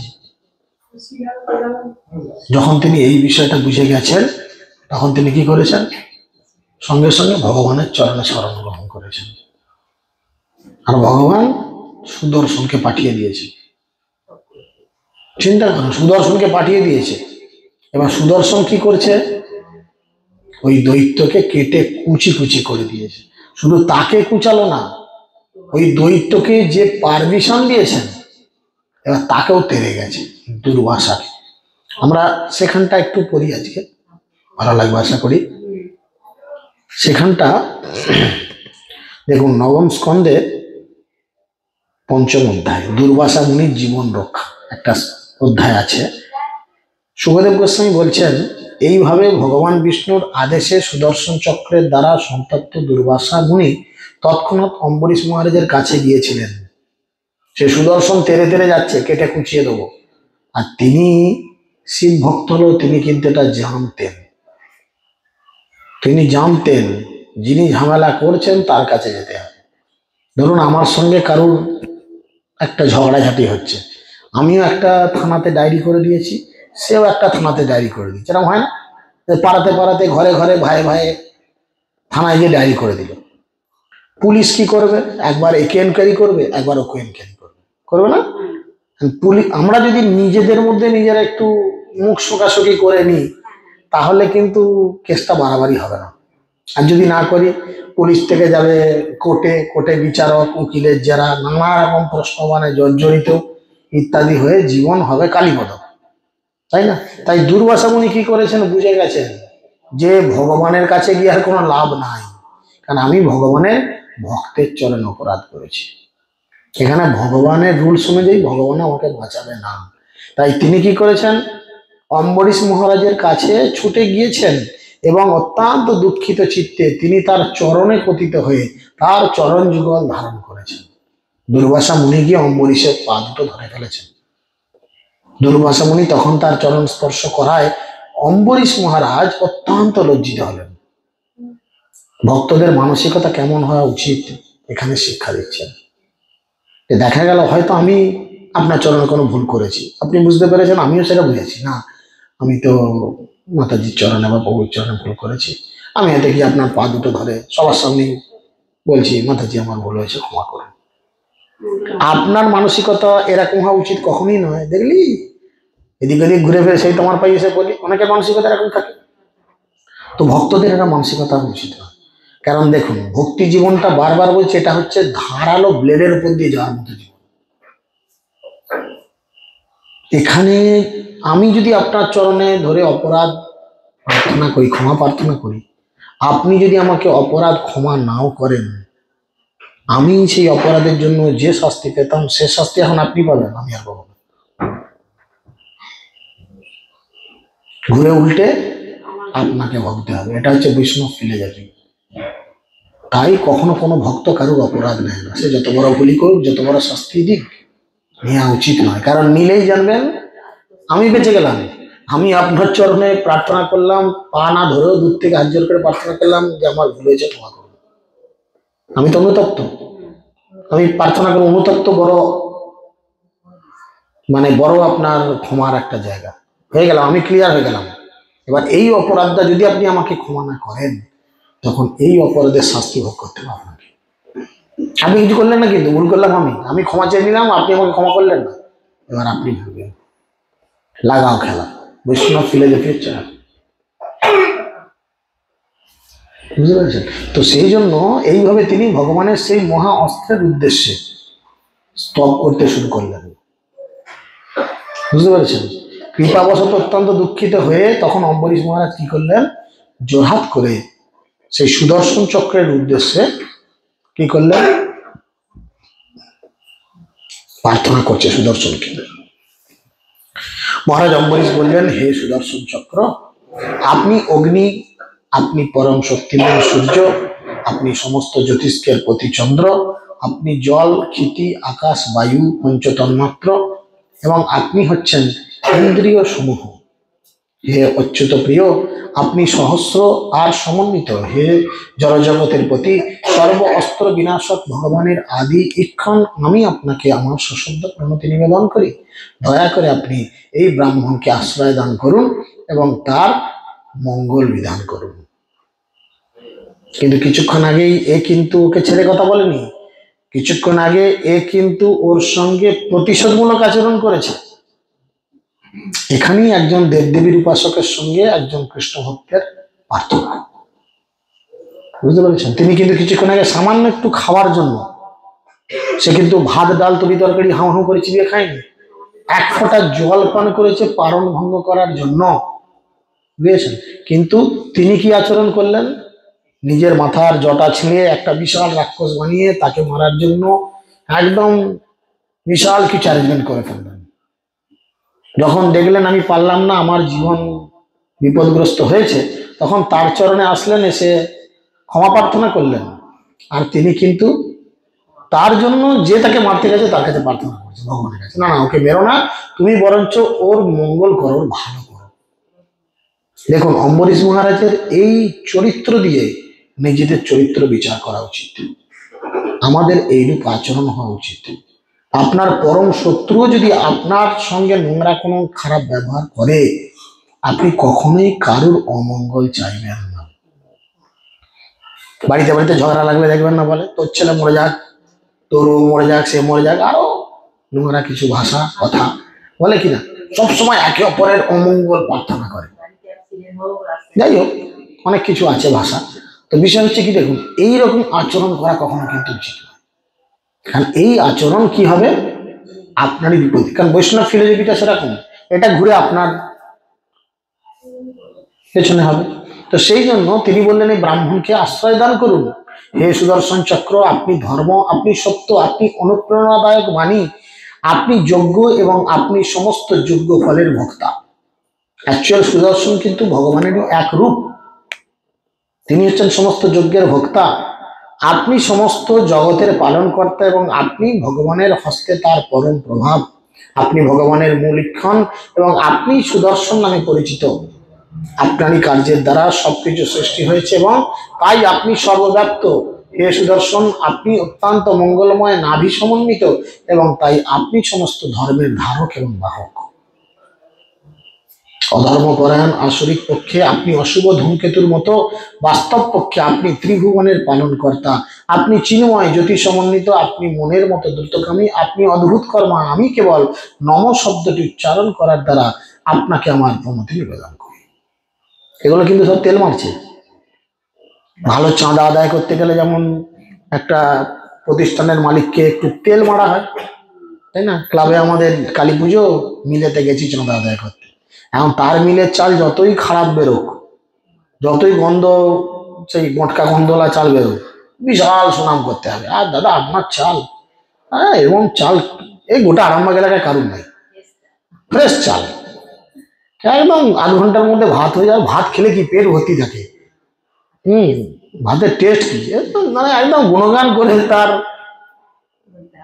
যখন তিনি এই বিষয়টা বুঝে গেছেন, তখন তিনি কি করেছেন, সঙ্গে সঙ্গে ভগবানের চরণে শরণ গ্রহণ করেছেন। আর ভগবান সুদর্শনকে পাঠিয়ে দিয়েছে। চিন্তা করুন, সুদর্শনকে পাঠিয়ে দিয়েছে। এবার সুদর্শন কি করছে, ওই দৈত্যকে কেটে কুচি কুচি করে দিয়েছে। শুধু তাকে কুচালো না, ওই দৈত্যকে যে পারমিশন দিয়েছেন এবার তাকেও তেড়ে গেছে, দুর্বাসাকে। আমরা সেখানটা একটু পড়ি আজকে, ভালো লাগবে আশা করি। সেখানটা দেখুন, নবম স্কন্ধে 5ম অধ্যায়, দুর্বাসা মুনির জীবন রক্ষা একটা অধ্যায় আছে। সুখদেব গোস্বামী বলছেন, এইভাবে ভগবান বিষ্ণুর আদেশে সুদর্শন চক্রের দ্বারা সন্তপ্ত দুর্বাসা মুনি তৎক্ষণাৎ অম্বরীশ মহারাজের কাছে গিয়েছিলেন। সে সুদর্শন তেড়ে তেড়ে যাচ্ছে, কেটে কুচিয়ে দেবো। আর তিনি শিব ভক্ত হলেও তিনি কিন্তু এটা জানতেন। তিনি জানতেন যিনি ঝামেলা করছেন তার কাছে যেতে হবে। ধরুন আমার সঙ্গে কারুর একটা ঝগড়াঝাটি হচ্ছে, আমিও একটা থানাতে ডায়েরি করে দিয়েছি, সেও একটা থানাতে ডায়েরি করে দিচ্ছে, এরকম হয় না? যে পাড়াতে পাড়াতে ঘরে ঘরে ভাই ভাই থানায় গিয়ে ডায়েরি করে দিল। পুলিশ কি করবে? একবার একে এনকোয়ারি করবে, একবার ওকে এনকোয়ারি করবে, করবে না? পুলিশ, আমরা যদি নিজেদের মধ্যে নিজেরা একটু মুখ শোকাশোকি করে নিই তাহলে কিন্তু কেসটা বাড়াবাড়ি হবে না। আর যদি না করি, পুলিশ থেকে যাবে কোর্টে, কোর্টে বিচারক, উকিলের যারা নানা রকম প্রশ্ন মানে জর্জরিত ইত্যাদি হয়ে জীবন হবে কালীপদ, তাই না? তাই দুর্বাসা মুনি কি করেছেন? বুঝে গেছেন যে ভগবানের কাছে গিয়ে আর কোনো লাভ নাই, কারণ আমি ভগবানের ভক্তের চরণে অপরাধ করেছি। এখানে ভগবানের রুলস অনুযায়ী ভগবান আমাকে বাঁচাবে না। তাই তিনি কি করেছেন? অম্বরীশ মহারাজের কাছে ছুটে গিয়েছেন এবং অত্যন্ত দুঃখিত চিত্তে তিনি তার চরণে পতিত হয়ে তার চরণ যুগল ধারণ করেছেন। দুর্বাসা মুনি গিয়ে অম্বরীশের পা দুটো ধরে ফেলেছেন। দুর্বাসা মুনি তখন তার চরণ স্পর্শ করায় অম্বরীশ মহারাজ অত্যন্ত লজ্জিত হলেন। ভক্তদের মানসিকতা কেমন হওয়া উচিত এখানে শিক্ষা দিচ্ছেন। দেখা গেল হয়তো আমি আপনার চরণে কোনো ভুল করেছি, আপনি বুঝতে পেরেছেন, আমিও সেটা বুঝেছি, না আমি তো মাতাজির চরণে বা প্রভুর চরণে ভুল করেছি। আমি এতে কি আপনার পা দুটো ধরে সবার সামনে বলছি, মাতাজি আমার ভুল হয়েছে, ক্ষমা করুন। আপনার মানসিকতা এরকম হওয়া উচিত কখনই নয়। দেখলি এদিক ওদিক ঘুরে ফিরে সেই তোমার পায়ে এসে বলি, অনেকের মানসিকতা এরকম থাকে। তো ভক্তদের এটা মানসিকতা উচিত নয়। কারণ দেখুন, ভক্তি জীবনটা বারবার বলছে এটা হচ্ছে ধারালো ব্লেডের উপর দিয়ে যাওয়ার মতো জীবন। এখানে আমি যদি আপনার চরণে ধরে অপরাধ প্রার্থনা করি, ক্ষমা প্রার্থনা করি, আপনি যদি আমাকে অপরাধ ক্ষমা নাও করেন, আমি সেই অপরাধের জন্য যে শাস্তি পেতাম সে শাস্তি এখন আপনি পাবেন, আমি আর পাবো না। ঘুরে উল্টে আপনাকে ভুগতে হবে। এটা হচ্ছে বৈষ্ণব ফিলোসফি। তাই কখনো কোনো ভক্ত কারোর অপরাধ নেয় না, সে যত বড় ভুলই করুক, যত বড় শাস্তি দিক, নেওয়া উচিত নয়। কারণ নিলেই জানবেন আমি বেঁচে গেলাম। আমি আপনার চরণে প্রার্থনা করলাম, পা না ধরেও দূর থেকে হাত জোর করে প্রার্থনা করলাম যে আমার ভুল হয়েছে, ক্ষমা করুন। আমি তো অনুতপ্ত, আমি প্রার্থনা করবো। অনুতপ্ত বড় মানে বড় আপনার ক্ষমার একটা জায়গা হয়ে গেলাম, আমি ক্লিয়ার হয়ে গেলাম। এবার এই অপরাধটা যদি আপনি আমাকে ক্ষমা না করেন, তখন এই অপরাধের শাস্তি ভোগ করতে হবে আপনাকে। আপনি কিছু করলেন না, কিন্তু ভুল করলাম আমি ক্ষমা চেয়ে নিলাম, আপনি আমাকে ক্ষমা করলেন না, এবার আপনি ভাববেন। লাগাও খেলা, বৈষ্ণব ফিলোসফি হচ্ছে। বুঝতে পেরেছেন? তো সেই জন্য এইভাবে তিনি ভগবানের সেই মহা অস্ত্রের উদ্দেশ্যে স্তব করতে শুরু করলেন। বুঝতে পেরেছেন? কৃপাবশত অত্যন্ত দুঃখিত হয়ে তখন অম্বরীশ মহারাজ কি করলেন? জোরহাত করে সেই সুদর্শন চক্রের উদ্দেশ্যে কি করলেন? প্রার্থনা করছে সুদর্শনকে। মহারাজ অম্বরীশ বললেন, হে সুদর্শন চক্র, আপনি অগ্নি, আপনি পরম শক্তিমান সূর্য, আপনি সমস্ত জ্যোতিষ্কের প্রতিচন্দ্র, আপনি জল, ক্ষিতি, আকাশ, বায়ু, পঞ্চতন্মাত্র, এবং আপনি হচ্ছেন ইন্দ্রিয় সমূহ। হে অচ্যুত প্রিয়, আপনি সহস্র আর সমন্বিত। হে জড়জগতের প্রতি সর্ব অস্ত্র বিনাশক ভগবানের আদি ইক্ষণ, আমি আপনাকে আমার সশ্রদ্ধ প্রণতি নিবেদন করি। দয়া করে আপনি এই ব্রাহ্মণকে আশ্রয় দান করুন এবং তার মঙ্গল বিধান করুন। কিন্তু কিছুক্ষণ আগেই এ কিন্তু ওকে ছেড়ে কথা বলেনি। কিছুক্ষণ আগে এ কিন্তু ওর সঙ্গে প্রতিশোধমূলক আচরণ করেছে। এখানেই একজন দেবদেবীর উপাসকের সঙ্গে একজন কৃষ্ণ ভক্তের পার্থক্য। বুঝতে পেরেছেন? তিনি কিন্তু কিছুক্ষণ আগে সামান্য একটু খাওয়ার জন্য, সে কিন্তু ভাত ডাল তরি তরকারি হাউ হাউ করে চিবিয়ে খায়নি, এক ফোঁটা জল পান করেছে পারণ ভঙ্গ করার জন্য। বুঝেছেন? কিন্তু তিনি কি আচরণ করলেন? নিজের মাথার জটা ছিঁড়ে একটা বিশাল রাক্ষস বানিয়ে তাকে মারার জন্য একদম বিশাল কিছু অ্যারেঞ্জমেন্ট করে ফেললেন। যখন দেখলেন আমি পারলাম না, আমার জীবন বিপদগ্রস্ত হয়েছে, তখন তার চরণে আসলেন, এসে ক্ষমা প্রার্থনা করলেন। আর তিনি কিন্তু তার জন্য যে তাকে মারতে গেছে তার কাছে প্রার্থনা করছে ভগবানের কাছে, না না ওকে মেরো না, তুমি বরঞ্চ ওর মঙ্গল করো, ওর ভালো করো। দেখুন, অম্বরীশ মহারাজের এই চরিত্র দিয়ে নিজেদের চরিত্র বিচার করা উচিত। আমাদের এইরূপ আচরণ হওয়া উচিত। আপনার পরম শত্রুও যদি আপনার সঙ্গে নোংরা কোনো খারাপ ব্যবহার করে, আপনি কখনোই কারুর অমঙ্গল চাইবেন না। বাড়িতে বাড়িতে ঝগড়া লাগলে দেখবেন না বলে, তোর ছেলে মরে যাক, তোর ও মরে যাক, সে মরে যাক, আরো নোংরা কিছু ভাষা কথা বলে কিনা, সবসময় একে অপরের অমঙ্গল প্রার্থনা করে। যাই হোক, অনেক কিছু আছে ভাষা। তো বিষয় হচ্ছে কি, দেখুন এইরকম আচরণ করা কখনো কিন্তু উচিত নয়। কারণ এই আচরণ কি হবে, আপনারই বিপদ। কারণ বৈষ্ণব ফিলোসফিটা সেরকম, এটা ঘুরে আপনার পেছনে হবে। তো সেই জন্য তিনি বললেন, এই ব্রাহ্মণকে আশ্রয় দান করুন। হে সুদর্শন চক্র, আপনি ধর্ম, আপনি সত্য, আপনি অনুপ্রেরণাদায়ক বাণী, আপনি যোগ্য এবং আপনি সমস্ত যোগ্য ফলের ভোক্তা। অ্যাকচুয়াল সুদর্শন কিন্তু ভগবানেরই এক রূপ, তিনি হচ্ছেন সমস্ত যজ্ঞের ভোক্তা। আপনি সমস্ত জগতের পালনকর্তা এবং আপনি ভগবানের হস্তে তার পরম প্রভাব, আপনি ভগবানের মূল ইক্ষণ এবং আপনি সুদর্শন নামে পরিচিত। আপনারই কার্যের দ্বারা সবকিছু সৃষ্টি হয়েছে এবং তাই আপনি সর্বব্যাপ্ত। হে সুদর্শন, আপনি অত্যন্ত মঙ্গলময়, নাভি সমন্বিত এবং তাই আপনি সমস্ত ধর্মের ধারক এবং বাহক। অধর্মপরায়ণ আসরিক পক্ষে আপনি অশুভ ধূমকেতুর মতো, বাস্তব পক্ষে আপনি ত্রিভুবনের পালনকর্তা। আপনি চিন্ময়, জ্যোতি সমন্বিত, আপনি মনের মতো দ্রুতগামী, আপনি অদ্ভুত কর্মা। আমি কেবল নম শব্দটি উচ্চারণ করার দ্বারা আপনাকে আমার প্রণতি নিবেদন করি। এগুলো কিন্তু সব তেল মারছে। ভালো চাঁদা আদায় করতে গেলে যেমন একটা প্রতিষ্ঠানের মালিককে একটু তেল মারা হয়, তাই না? ক্লাবে আমাদের কালী পুজো মিলেতে গেছি চাঁদা আদায় করতে। এখন তার মিলের চাল যতই খারাপ বেরোক, যতই গন্ধ, সেই মোটকা গন্ধলা চাল বেরোক, বিশাল সুনাম করতে হবে, আর দাদা আপনার চাল, হ্যাঁ এবং চাল এই গোটা আরামবাগ এলাকায় কারুর নাই, ফ্রেশ চাল, একদম আধ ঘন্টার মধ্যে ভাত হয়ে যায়। ভাত খেলে কি পেট ভর্তি থাকে। ভাতের টেস্ট কি, একদম মানে একদম গুণগান করে তার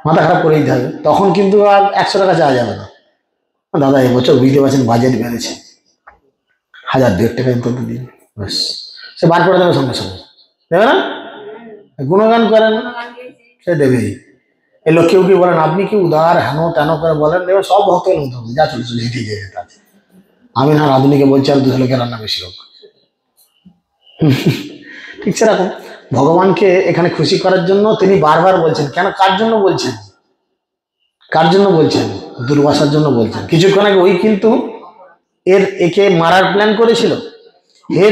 মাথা খারাপ করেই যাবে। তখন কিন্তু আর 100 টাকা চাওয়া যাবে না, দাদা এবছর বুঝতে পারছেন বাজেট বেড়েছে, 1000-1500 টাকা ইনকাম দিন, ব্যাস সে বার করে দেবে সঙ্গে সঙ্গে, দেবে না? গুণগান করেন, সে দেবেই। এই লোক কেউ কি বলেন, আপনি কি উদার হেন তেন করে বলেন, দেখবেন সব ভক্ত যা চলে চলে হেঁটে যেতে আছে। আমি না রাঁধুনিকে বলছি আর 200 লোকের রান্না বেশি হোক। ঠিক সেরকম ভগবানকে এখানে খুশি করার জন্য তিনি বারবার বলছেন। কেন, কার জন্য বলছেন, কার জন্য বলছেন? দুর্বাসার জন্য বলছেন। কিছুক্ষণ আগে ওই কিন্তু একে মারার প্ল্যান করেছিল। হে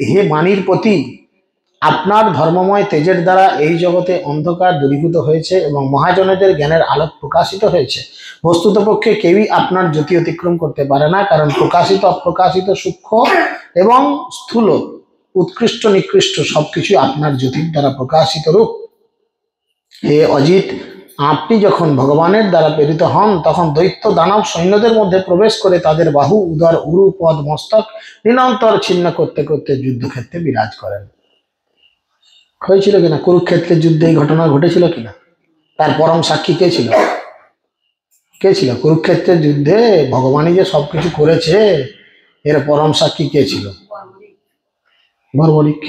হে বাণীর প্রতি, আপনার ধর্মময় তেজের দ্বারা এই জগতে অন্ধকার দূরীভূত হয়েছে এবং মহাজনেদের জ্ঞানের আলোক প্রকাশিত হয়েছে। বস্তুতপক্ষে কেউই আপনার জ্যোতি অতিক্রম করতে পারে না, কারণ প্রকাশিত অপ্রকাশিত, সূক্ষ্ম এবং স্থূল, উৎকৃষ্ট নিকৃষ্ট সবকিছু আপনার জ্যোতির দ্বারা প্রকাশিত রূপ। হে অজিত, আপনি যখন ভগবানের দ্বারা প্রেরিত হন, তখন দৈত্য দানব সৈন্যদের মধ্যে প্রবেশ করে তাদের বাহু, উদর, উরু, পদ, মস্তক নিরন্তর ছিন্ন করতে করতে যুদ্ধক্ষেত্রে বিরাজ করেন। হয়েছিল কিনা কুরুক্ষেত্রের যুদ্ধে এই ঘটনা ঘটেছিল কিনা? তার পরম সাক্ষী কে ছিল? কে ছিল? কুরুক্ষেত্রের যুদ্ধে ভগবানই যে সবকিছু করেছে, এর পরম সাক্ষী কে ছিল? বর্বরিক,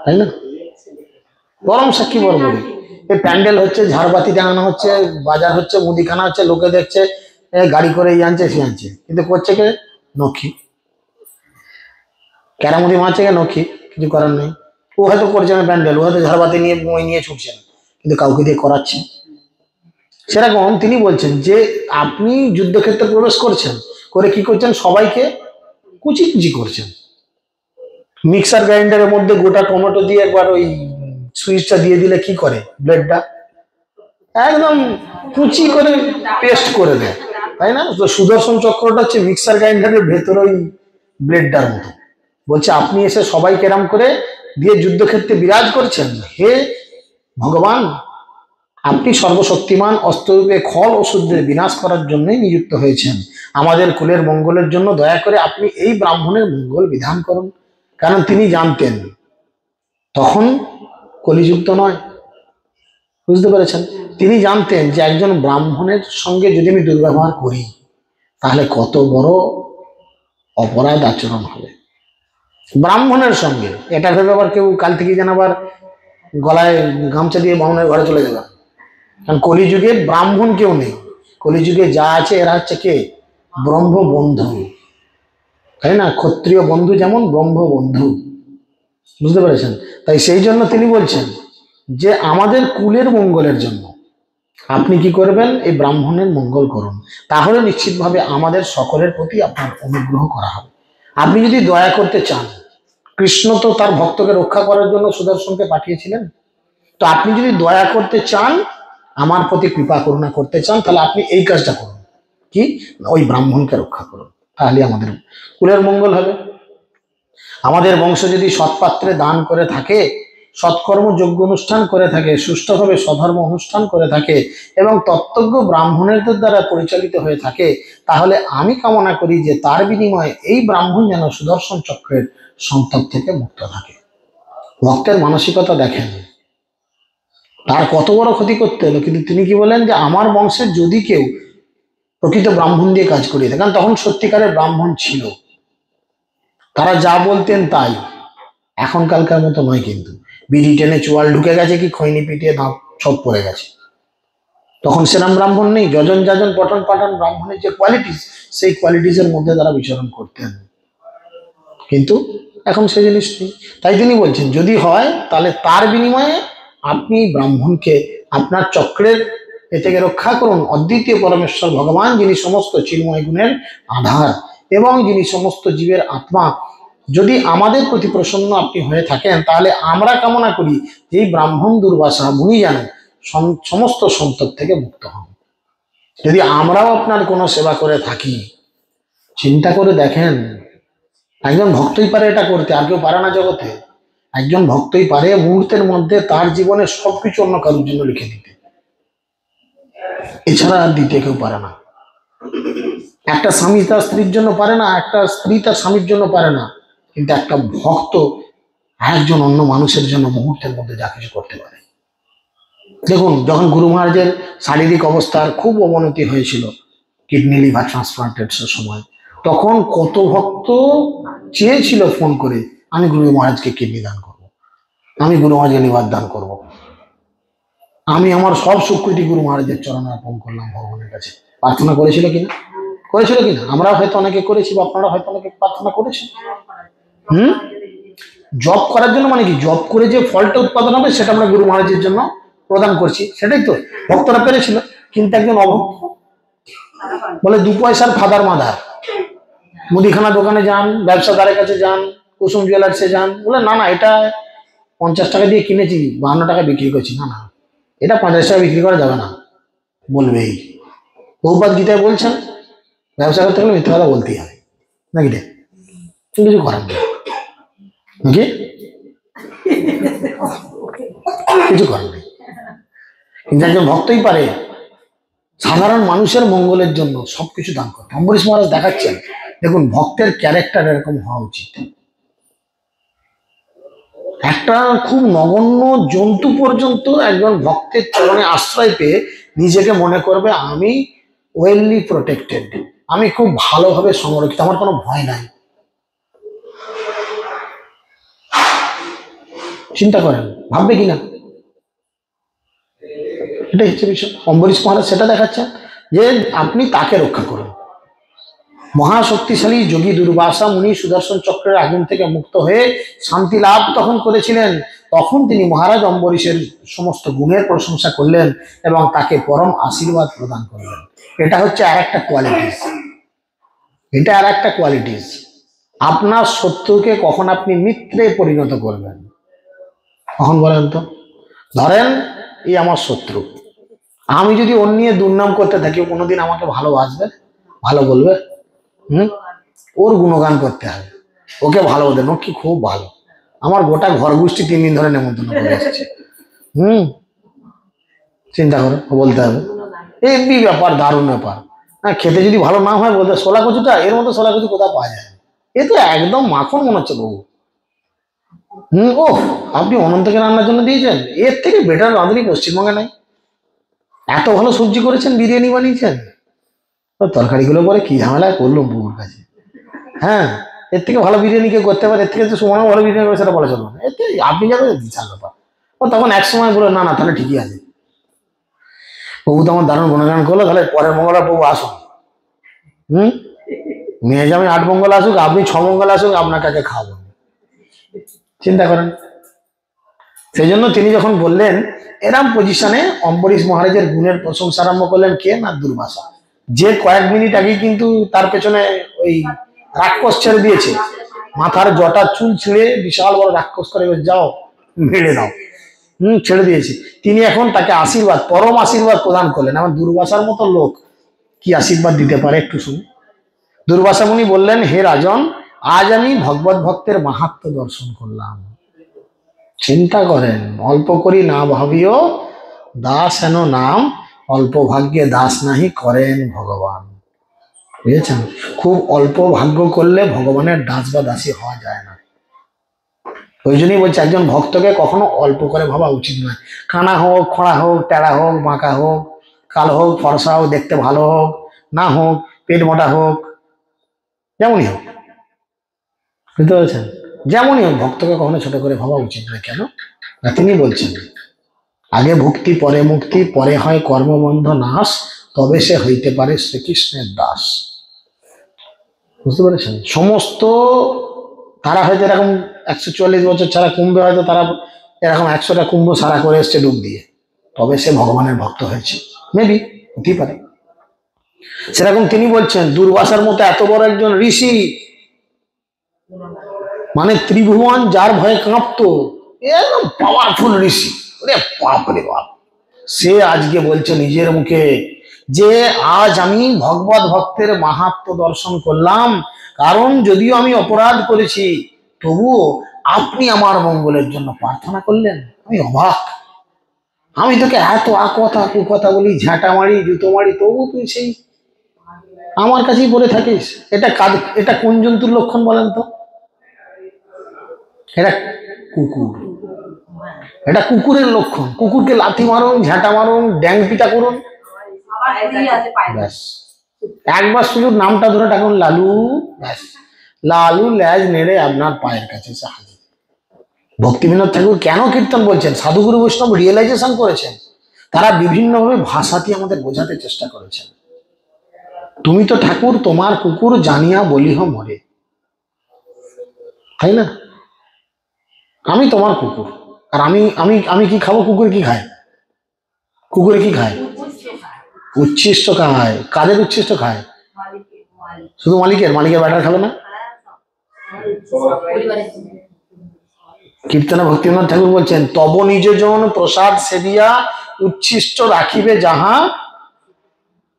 তাই না? পরম সাক্ষী বর্বরিক। এই প্যান্ডেল হচ্ছে, ঝাড়বাতি টাঙানো হচ্ছে, বাজার হচ্ছে, মুদিখানা হচ্ছে, লোকে দেখছে, গাড়ি করে আনছে সে আনছে, কিন্তু করছে কে? নক্ষী। ক্যারামুদি মারছে কে? নক্ষী। কিছু করার নেই। ও হয়তো করছে না প্যান্ডেল, ও হয়তো ঝাড়বাতি নিয়ে মই নিয়ে ছুটছে না, কিন্তু কাউকে দিয়ে করাচ্ছে। সেরকম তিনি বলছেন যে আপনি যুদ্ধক্ষেত্রে প্রবেশ করছেন, করে কি করছেন? সবাইকে কুচি কুচি করছেন। মিক্সার গ্রাইন্ডারের মধ্যে গোটা টমেটো দিয়ে একবার ওই সুইচটা দিয়ে দিলে কি করে, ব্লেডটা একদম কুচি করে পেস্ট করে দেয়, তাই না? তো সুদর্শন চক্রটা হচ্ছে মিক্সার গ্রাইন্ডারের ভেতর ওই ব্লেডটার মতো। বলছে আপনি এসে সবাই কেরাম করে দিয়ে যুদ্ধক্ষেত্রে বিরাজ করছেন। হে ভগবান, আপনি সর্বশক্তিমান, অস্ত্ররূপে খল ও শূদ্রের বিনাশ করার জন্যই নিযুক্ত হয়েছেন। আমাদের কুলের মঙ্গলের জন্য দয়া করে আপনি এই ব্রাহ্মণের মঙ্গল বিধান করুন। কারণ তিনি জানতেন তখন কলিযুক্ত নয়, বুঝতে পেরেছেন? তিনি জানতেন যে একজন ব্রাহ্মণের সঙ্গে যদি আমি দুর্ব্যবহার করি তাহলে কত বড় অপরাধ আচরণ হবে ব্রাহ্মণের সঙ্গে। এটা ভেবে আবার কেউ কাল থেকে যেন আবার গলায় গামছা দিয়ে বামুনের ঘরে চলে যাবে, কারণ কলিযুগে ব্রাহ্মণ কেউ নেই, কলিযুগে যা আছে এরা হচ্ছে কে, ব্রহ্মবন্ধু, তাই না? ক্ষত্রিয় বন্ধু যেমন ব্রহ্মবন্ধু, বুঝতে পেরেছেন? তাই সেই জন্য তিনি বলছেন যে আমাদের কুলের মঙ্গলের জন্য আপনি কি করবেন, এই ব্রাহ্মণের মঙ্গল করুন, তাহলে নিশ্চিতভাবে আমাদের সকলের প্রতি আপনার অনুগ্রহ করা হবে। আপনি যদি দয়া করতে চান, কৃষ্ণ তো তার ভক্তকে রক্ষা করার জন্য সুদর্শনকে পাঠিয়েছিলেন, তো আপনি যদি দয়া করতে চান, আমার প্রতি কৃপা করুণা করতে চান, তাহলে আপনি এই কাজটা করুন, কি, ওই ব্রাহ্মণকে রক্ষা করুন, তাহলে আমাদের কুলের মঙ্গল হবে। আমাদের বংশ যদি সৎপাত্রে দান করে থাকে, সৎকর্ম যোগ্য অনুষ্ঠান করে থাকে, সুষ্ঠুভাবে স্বধর্ম অনুষ্ঠান করে থাকে এবং তত্ত্বজ্ঞ ব্রাহ্মণেরদের দ্বারা পরিচালিত হয়ে থাকে, তাহলে আমি কামনা করি যে তার বিনিময়ে এই ব্রাহ্মণ যেন সুদর্শন চক্রের সন্তপ থেকে মুক্ত থাকে। ভক্তের মানসিকতা দেখেন, তার কত বড় ক্ষতি করতে হলো, কিন্তু তিনি কি বলেন যে আমার বংশের যদি কেউ প্রকৃত ব্রাহ্মণ দিয়ে কাজ করিয়ে থাকে, কারণ তখন সত্যিকারের ব্রাহ্মণ ছিল, তারা যা বলতেন তাই, এখনকালকার মতো নয় কিন্তু, বিড়ি টেনে চোয়াল ঢুকে গেছে কি খৈনি পিটিয়ে দাঁত ছপ পড়ে গেছে। তখন সেরাম ব্রাহ্মণ নেই, যজন যাজন পঠন পাঠন ব্রাহ্মণের যে কোয়ালিটিস, সেই কোয়ালিটিসের মধ্যে তারা বিচরণ করতেন, কিন্তু এখন সেই জিনিস নেই। তাই তিনি বলছেন যদি হয় তাহলে তার বিনিময়ে আপনি ব্রাহ্মণকে আপনার চক্রের এ থেকে রক্ষা করুন। অদ্বিতীয় পরমেশ্বর ভগবান, যিনি সমস্ত চিন্ময় গুণের আধার এবং যিনি সমস্ত জীবের আত্মা, যদি আমাদের প্রতি প্রসন্ন আপনি হয়ে থাকেন, তাহলে আমরা কামনা করি যে এই ব্রাহ্মণ দুর্বাসা মুনি যেন সমস্ত সন্তোষ থেকে মুক্ত হন। যদি আমরাও আপনার কোনো সেবা করে থাকি, চিন্তা করে দেখেন, একজন ভক্তই পারে এটা করতে, আর কেউ পারে না জগতে। একজন ভক্তই পারে মুহূর্তের মধ্যে তার জীবনে সবকিছু অন্য কারোর জন্য লিখে দিতে, এছাড়া আর দিতে কেউ পারে না। একটা স্বামী তার স্ত্রীর জন্য পারে না, একটা স্ত্রী তার স্বামীর জন্য পারে না, কিন্তু একটা ভক্ত একজন অন্য মানুষের জন্য মুহূর্তের মধ্যে যা কিছু করতে পারে। দেখুন, যখন গুরু মহারাজের শারীরিক অবস্থার খুব অবনতি হয়েছিল, কিডনি লিভার ট্রান্সপ্লান্টের সময়, তখন কত ভক্ত চেয়েছিল ফোন করে, আমি গুরু মহারাজকে কিডনি দান করব, আমি গুরু মহারাজকে লিভার দান করব, আমি আমার সব সুকৃতি গুরু মহারাজের চরণে অর্পণ করলাম ভগবানের কাছে। প্রার্থনা করেছিল কিনা? করেছিল কিনা? আমরা হয়তো অনেকে করেছি, বা আপনারা হয়তো অনেকে প্রার্থনা করেছেন। জব করার জন্য, মানে কি, জব করে যে ফলটা উৎপাদন হবে সেটা আমরা গুরু মহারাজের জন্য প্রদান করছি, সেটাই তো ভক্তরা পেরেছিল। কিন্তু একজন অভক্ত বলে 2 পয়সার ফাদার মাদার, মুদিখানা দোকানে যান, ব্যবসাদারের কাছে যান, কুসুম জুয়েলার্সে যান, বলে না না এটা 50 টাকা দিয়ে কিনেছি, 52 টাকা বিক্রি করছি, না না এটা 50 টাকা বিক্রি করা যাবে না, বলবেই। বহুপাত গীতায় বলছেন ব্যবসা করতে গেলে মিথ্যা কথা বলতেই হবে, নাকি রে? কিছু করার নেই, নাকি কিছু করার নেই। কিন্তু একজন ভক্তই পারে সাধারণ মানুষের মঙ্গলের জন্য সবকিছু দান করতে। অম্বরীশ মহারাজ দেখাচ্ছেন, দেখুন ভক্তের ক্যারেক্টার এরকম হওয়া উচিত। একটা খুব নগণ্য জন্তু পর্যন্ত একজন ভক্তের চরণে আশ্রয় পেয়ে নিজেকে মনে করবে আমি ওয়েললি প্রোটেক্টেড, আমি খুব ভালোভাবে সংরক্ষিত, আমার কোনো ভয় নাই। চিন্তা করেন, ভাববে কিনা? এটাই হচ্ছে বিষয়। অম্বরীশ মহারাজ সেটা দেখাচ্ছেন যে আপনি তাকে রক্ষা করুন। মহাশক্তিশালী যোগী দুর্বাসা মুনি সুদর্শন চক্রের আগুন থেকে মুক্ত হয়ে শান্তি লাভ তখন করেছিলেন, তখন তিনি মহারাজ অম্বরীশের সমস্ত গুণের প্রশংসা করলেন এবং তাকে পরম আশীর্বাদ প্রদান করলেন। এটা হচ্ছে আর একটা কোয়ালিটিস, এটা আর একটা কোয়ালিটিস। আপনার শত্রুকে কখন আপনি মিত্রে পরিণত করবেন, কখন বলেন তো? ধরেন এই আমার শত্রু, আমি যদি ওর নিয়ে দুর্নাম করতে থাকি, কোনোদিন আমাকে ভালোবাসবে, ভালো বলবে? ওর গুণগান করতে হবে, ওকে ভালো বলতে, ও কি খুব ভালো, আমার গোটা ঘর গোষ্ঠী 3 দিন ধরে নেমন্তন্ন করে এসেছে। চিন্তা করে বলতে হবে, এই ব্যাপার, দারুণ ব্যাপার। হ্যাঁ, খেতে যদি ভালো না হয় বলতে ছোলা কচুটা, এর মধ্যে ছোলা কচু কোথাও পাওয়া যায়, এ তো একদম মাখন মনে হচ্ছে বাবু। ও আপনি অনন্তকে রান্নার জন্য দিয়েছেন, এর থেকে বেটার রাঁধুনি পশ্চিমবঙ্গে নাই, এত ভালো সবজি করেছেন, বিরিয়ানি বানিয়েছেন, তরকারিগুলো পরে কি ঝামেলা করলো বউর কাছে। হ্যাঁ, এর থেকে ভালো বিরিয়ানি কেউ করতে পারে, এর থেকে যে সময় ভালো বিরিয়ানি করে সেটা বলা চলবে না, এতে আপনি যাবেন বিশাল ব্যাপার। ও তখন এক সময় বলে না না তাহলে ঠিকই আছে। প্রভু তো আমার দারুণ গুণগান করলো, তাহলে পরের মঙ্গলবার প্রভু আসুন। মেয়েজামি 8 মঙ্গল আসুক, আপনি 6 মঙ্গল আসুক, আপনাকে আগে খাওয়াবো। চিন্তা করেন। সেই জন্য তিনি যখন বললেন, এরম পজিশনে অম্বরীশ মহারাজের গুণের প্রশংসা আরম্ভ করলেন কে না দুর্বাসা, যে কয়েক মিনিট আগে কিন্তু তার পেছনে ওই রাক্ষস ছেড়ে দিয়েছে, মাথার জটা চুল ছিঁড়ে বিশাল বড় রাক্ষস করে যাও মেরে দাও, ছেড়ে দিয়েছে। তিনি এখন তাকে আশীর্বাদ, পরম আশীর্বাদ প্রদান করলেন। আমার দুর্বাসার মতো লোক কি আশীর্বাদ দিতে পারে একটু শুনুন। দুর্বাসা মুনি বললেন, হে রাজন, আজ আমি ভগবত ভক্তের মাহাত্ম্য দর্শন করলাম। চিন্তা করেন, অল্প করি না ভাবিও দাস হেন নাম, অল্প ভাগ্যে দাস নাহি করেন ভগবান। বুঝেছেন? খুব অল্প ভাগ্য করলে ভগবানের দাস বা দাসী হওয়া যায় না। ওই জন্যই বলছে একজন ভক্তকে কখনো অল্প করে ভাবা উচিত নয়। কানা হোক, খোঁড়া হোক, টেড়া হোক, বাঁকা হোক, কালো হোক, ফর্সা হোক, দেখতে ভালো হোক না হোক, পেট মোটা হোক, যেমনই হোক, বুঝতে পেরেছেন? যেমনই হোক, ভক্তকে কখনো ছোট করে ভাবা উচিত নয়। কেন না, তিনি বলছেন আগে ভক্তি পরে মুক্তি, পরে হয় কর্মবন্ধ নাশ, তবে সে হইতে পারে শ্রীকৃষ্ণের দাস। বুঝতে পেরেছেন? সমস্ত তারা হয়তো এরকম 144 বছর ছাড়া কুম্ভে হয়তো তারা এরকম 100টা কুম্ভ সারা করে এসছে ডুব দিয়ে, তবে সে ভগবানের ভক্ত হয়েছে। মেবি হতেই পারে। সেরকম তিনি বলছেন দুর্বাসার মতো এত বড় একজন ঋষি, মানে ত্রিভুবন যার ভয়ে কাঁপতো, একদম পাওয়ারফুল ঋষি, ওরে বাপ রে বাপ, সে আজকে বলছে নিজের মুখে যে আজ আমি ভগবত ভক্তের মাহাত্ম্য দর্শন করলাম, কারণ যদিও আমি অপরাধ করেছি তবুও আপনি আমার মঙ্গলের জন্য প্রার্থনা করলেন। আমি অবাক, আমি তোকে এত আকথা কুকথা বলি, ঝাঁটা মারি, জুতো মারি, তবু তুই সেই আমার কাছেই পড়ে থাকিস। এটা কোন জন্তুর লক্ষণ বলেন তো? এটা কুকুর, এটা কুকুরের লক্ষণ। কুকুরকে লাথি মারুন, ঝাঁটা মারুন, ড্যাং পিটা করুন, ব্যাস একবার শুধু নামটা ধরে ডাকুন লালু, ব্যাস লালু ল্যাজ নেড়ে আপনার পায়ের কাছে এসে হাজির। ভক্তিবিনোদ ঠাকুর কেন কীর্তন বলছেন? সাধুগুরু বৈষ্ণব রিয়েলাইজেশন করেছেন, তারা বিভিন্নভাবে ভাষাটি আমাদের বোঝাতে চেষ্টা করেছেন। তুমি তো ঠাকুর তোমার কুকুর জানিয়া বলিহ মরে, তাই না? আমি তোমার কুকুর, আর আমি আমি আমি কি খাবো? কুকুর কি খায়? কুকুরে কি খায়? উচ্ছিষ্ট খায়। কাদের উচ্ছিষ্ট খায়? শুধু মালিকের? মালিকের ব্যাটার খাবে না? কীর্তনে ভক্তিবিনোদ ঠাকুর বলছেন, তব নিজজন প্রসাদ সেবিয়া উচ্ছিষ্ট রাখিবে যাহা,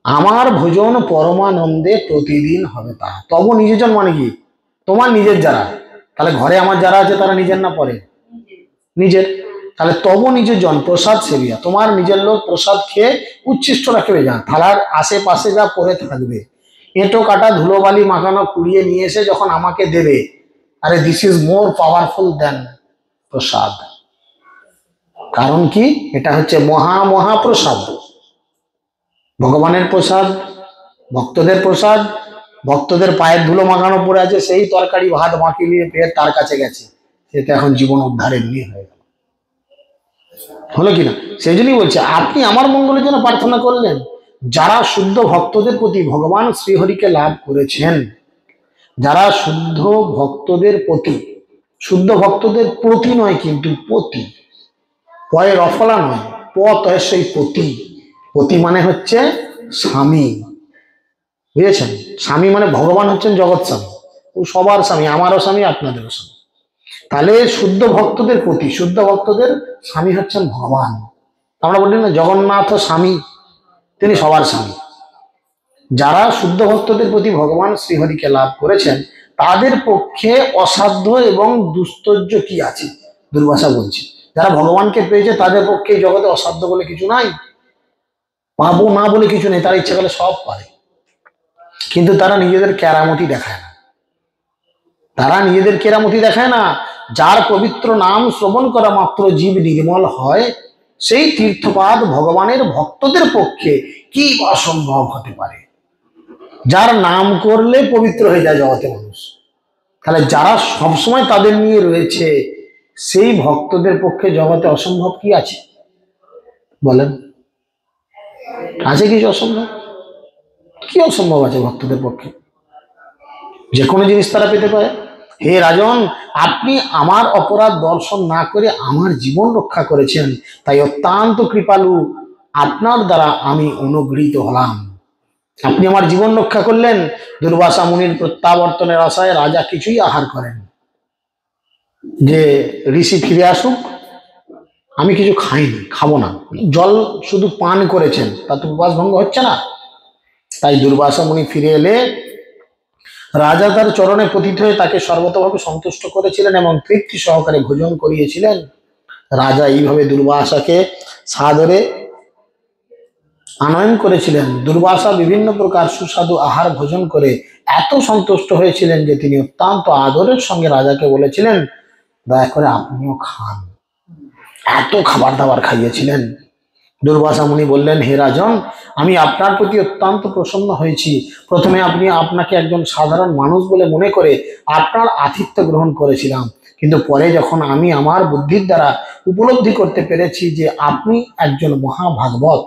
আমার ভোজন পরমানন্দে প্রতিদিন হবে তাহা। তব নিজজন মানে কি? তোমার নিজের যারা, তাহলে ঘরে আমার যারা আছে তারা নিজের না পরে? নিজের। তাহলে তব নিজজন প্রসাদ সেবিয়া, তোমার নিজের লোক প্রসাদ খেয়ে উচ্ছিষ্ট রাখবে যা, থালার আশেপাশে যা পড়ে থাকবে, এঁটো কাটা ধুলোবালি মাখানো কুড়িয়ে নিয়ে এসে যখন আমাকে দেবে, আরে দিস ইজ মোর পাওয়ারফুল দেন প্রসাদ। কারণ কি? এটা হচ্ছে মহা মহাপ্রসাদ, ভগবানের প্রসাদ, ভক্তদের প্রসাদ। ভক্তদের পায়ের ধুলো মাখানো পড়ে আছে, সেই তরকারি ভাত মাখিয়ে নিয়ে পেয়ে তার কাছে গেছে, সেটা এখন জীবন উদ্ধারের নিয়ে হয়ে গেল। হলো কিনা? সেই জন্যই বলছে আপনি আমার মঙ্গলের জন্য প্রার্থনা করলেন। যারা শুদ্ধ ভক্তদের প্রতি ভগবান শ্রীহরিকে লাভ করেছেন, যারা শুদ্ধ ভক্তদের প্রতি, শুদ্ধ ভক্তদের প্রতি নয় কিন্তু প্রতি, পয়ের অফলা নয়, পতয়ের সেই প্রতি। প্রতি মানে হচ্ছে স্বামী, বুঝেছেন? স্বামী মানে ভগবান হচ্ছেন জগৎ স্বামী, ও সবার স্বামী, আমারও স্বামী, আপনাদেরও স্বামী। তাহলে শুদ্ধ ভক্তদের প্রতি, শুদ্ধ ভক্তদের স্বামী হচ্ছেন ভগবান। আমরা বলি না জগন্নাথ স্বামী, তিনি সবার স্বামী। যারা শুদ্ধ ভক্তদের প্রতি ভগবান শ্রীহরিকে লাভ করেছেন, তাদের পক্ষে অসাধ্য এবং দুস্তর্য কি আছে? দুর্বাসা বলছে যারা ভগবানকে পেয়েছে তাদের পক্ষে জগতে অসাধ্য বলে কিছু নাই, পাবো না বলে কিছু নেই। তারা ইচ্ছা করলে সব পারে, কিন্তু তারা নিজেদের কেরামতি দেখায় না। তারা নিজেদের কেরামতি দেখায় না। যার পবিত্র নাম শ্রবণ করা মাত্র জীব নির্মল হয়, সেই তীর্থপাদ ভগবানের ভক্তদের পক্ষে কি অসম্ভব হতে পারে? যার নাম করলে পবিত্র হয়ে যায় জগতে মানুষ, তাহলে যারা সবসময় তাদের নিয়ে রয়েছে, সেই ভক্তদের পক্ষে জগতে অসম্ভব কি আছে বলেন? আছে কিছু অসম্ভব? কি অসম্ভব আছে ভক্তদের পক্ষে? যে কোনো জিনিস তারা পেতে পারে। হে রাজন, আপনি আমার অপরাধ দর্শন না করে আমার জীবন রক্ষা করেছেন, তাই অত্যন্ত কৃপালু আপনার দ্বারা আমি অনুগৃহীত হলাম। আপনি আমার জীবন রক্ষা করলেন। দুর্বাসা মুনির প্রত্যাবর্তনের আশায় রাজা কিছুই আহার করেন, যে ঋষি ফিরে আসুক, আমি কিছু খাইনি, খাবো না, জল শুধু পান করেছেন, তাতে উপবাস ভঙ্গ হচ্ছে না। তাই দুর্বাসা মুনি ফিরে এলে রাজা তার চরণে পতিত হয়ে তাকে সর্বতভাবে সন্তুষ্ট করেছিলেন এবং তৃপ্তি সহকারে ভোজন করিয়েছিলেন। রাজা এইভাবে দুর্বাসাকে সাদরে আনয়ন করেছিলেন। দুর্বাসা বিভিন্ন প্রকার সুস্বাদু আহার ভোজন করে এত সন্তুষ্ট হয়েছিলেন যে তিনি অত্যন্ত আদরের সঙ্গে রাজাকে বলেছিলেন, দয়া করে আপনিও খান। এত খাবার দাবার খাইয়েছিলেন। দুর্বাসা মুনি বললেন, হে রাজন, আমি আপনার প্রতি অত্যন্ত প্রসন্ন হয়েছি। প্রথমে আপনাকে একজন সাধারণ মানুষ বলে মনে করে আপনার আতিথ্য গ্রহণ করেছিলাম, কিন্তু পরে যখন আমি আমার বুদ্ধির দ্বারা উপলব্ধি করতে পেরেছি যে আপনি একজন মহাভাগবত,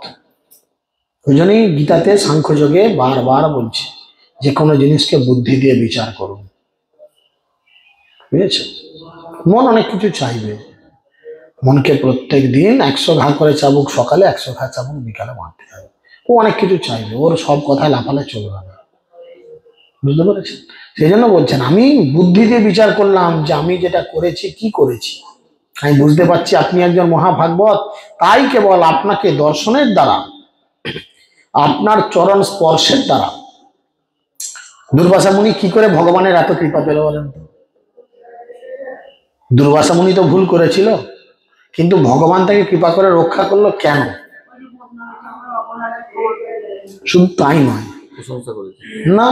ওই জন্যই গীতাতে সাংখ্যযোগে বারবার বলছে যে কোনো জিনিসকে বুদ্ধি দিয়ে বিচার করুন। বুঝেছ? মন অনেক কিছু চাইবে, মনকে প্রত্যেক দিন 100 ঘা করে চাবুক সকালে, 100 ঘা চাবুক বিকালে মারতে হবে। ও অনেক কিছু চাইবে, ওর সব কথা লাফালে চলবে না। বুঝতে পেরেছেন? সেই জন্য বলছেন, আমি বুদ্ধি দিয়ে বিচার করলাম যে আমি যেটা করেছি কি করেছি। আমি বুঝতে পারছি আপনি একজন মহাভাগবত, তাই কেবল আপনাকে দর্শনের দ্বারা, আপনার চরণ স্পর্শের দ্বারা। দুর্বাসা মুনি কি করে ভগবানের এত কৃপা পেল বলেন তো? দুর্বাসা মুনি তো ভুল করেছিল, কিন্তু ভগবান তাকে কৃপা করে রক্ষা করলো কেন? শুধু তাই নয়, না,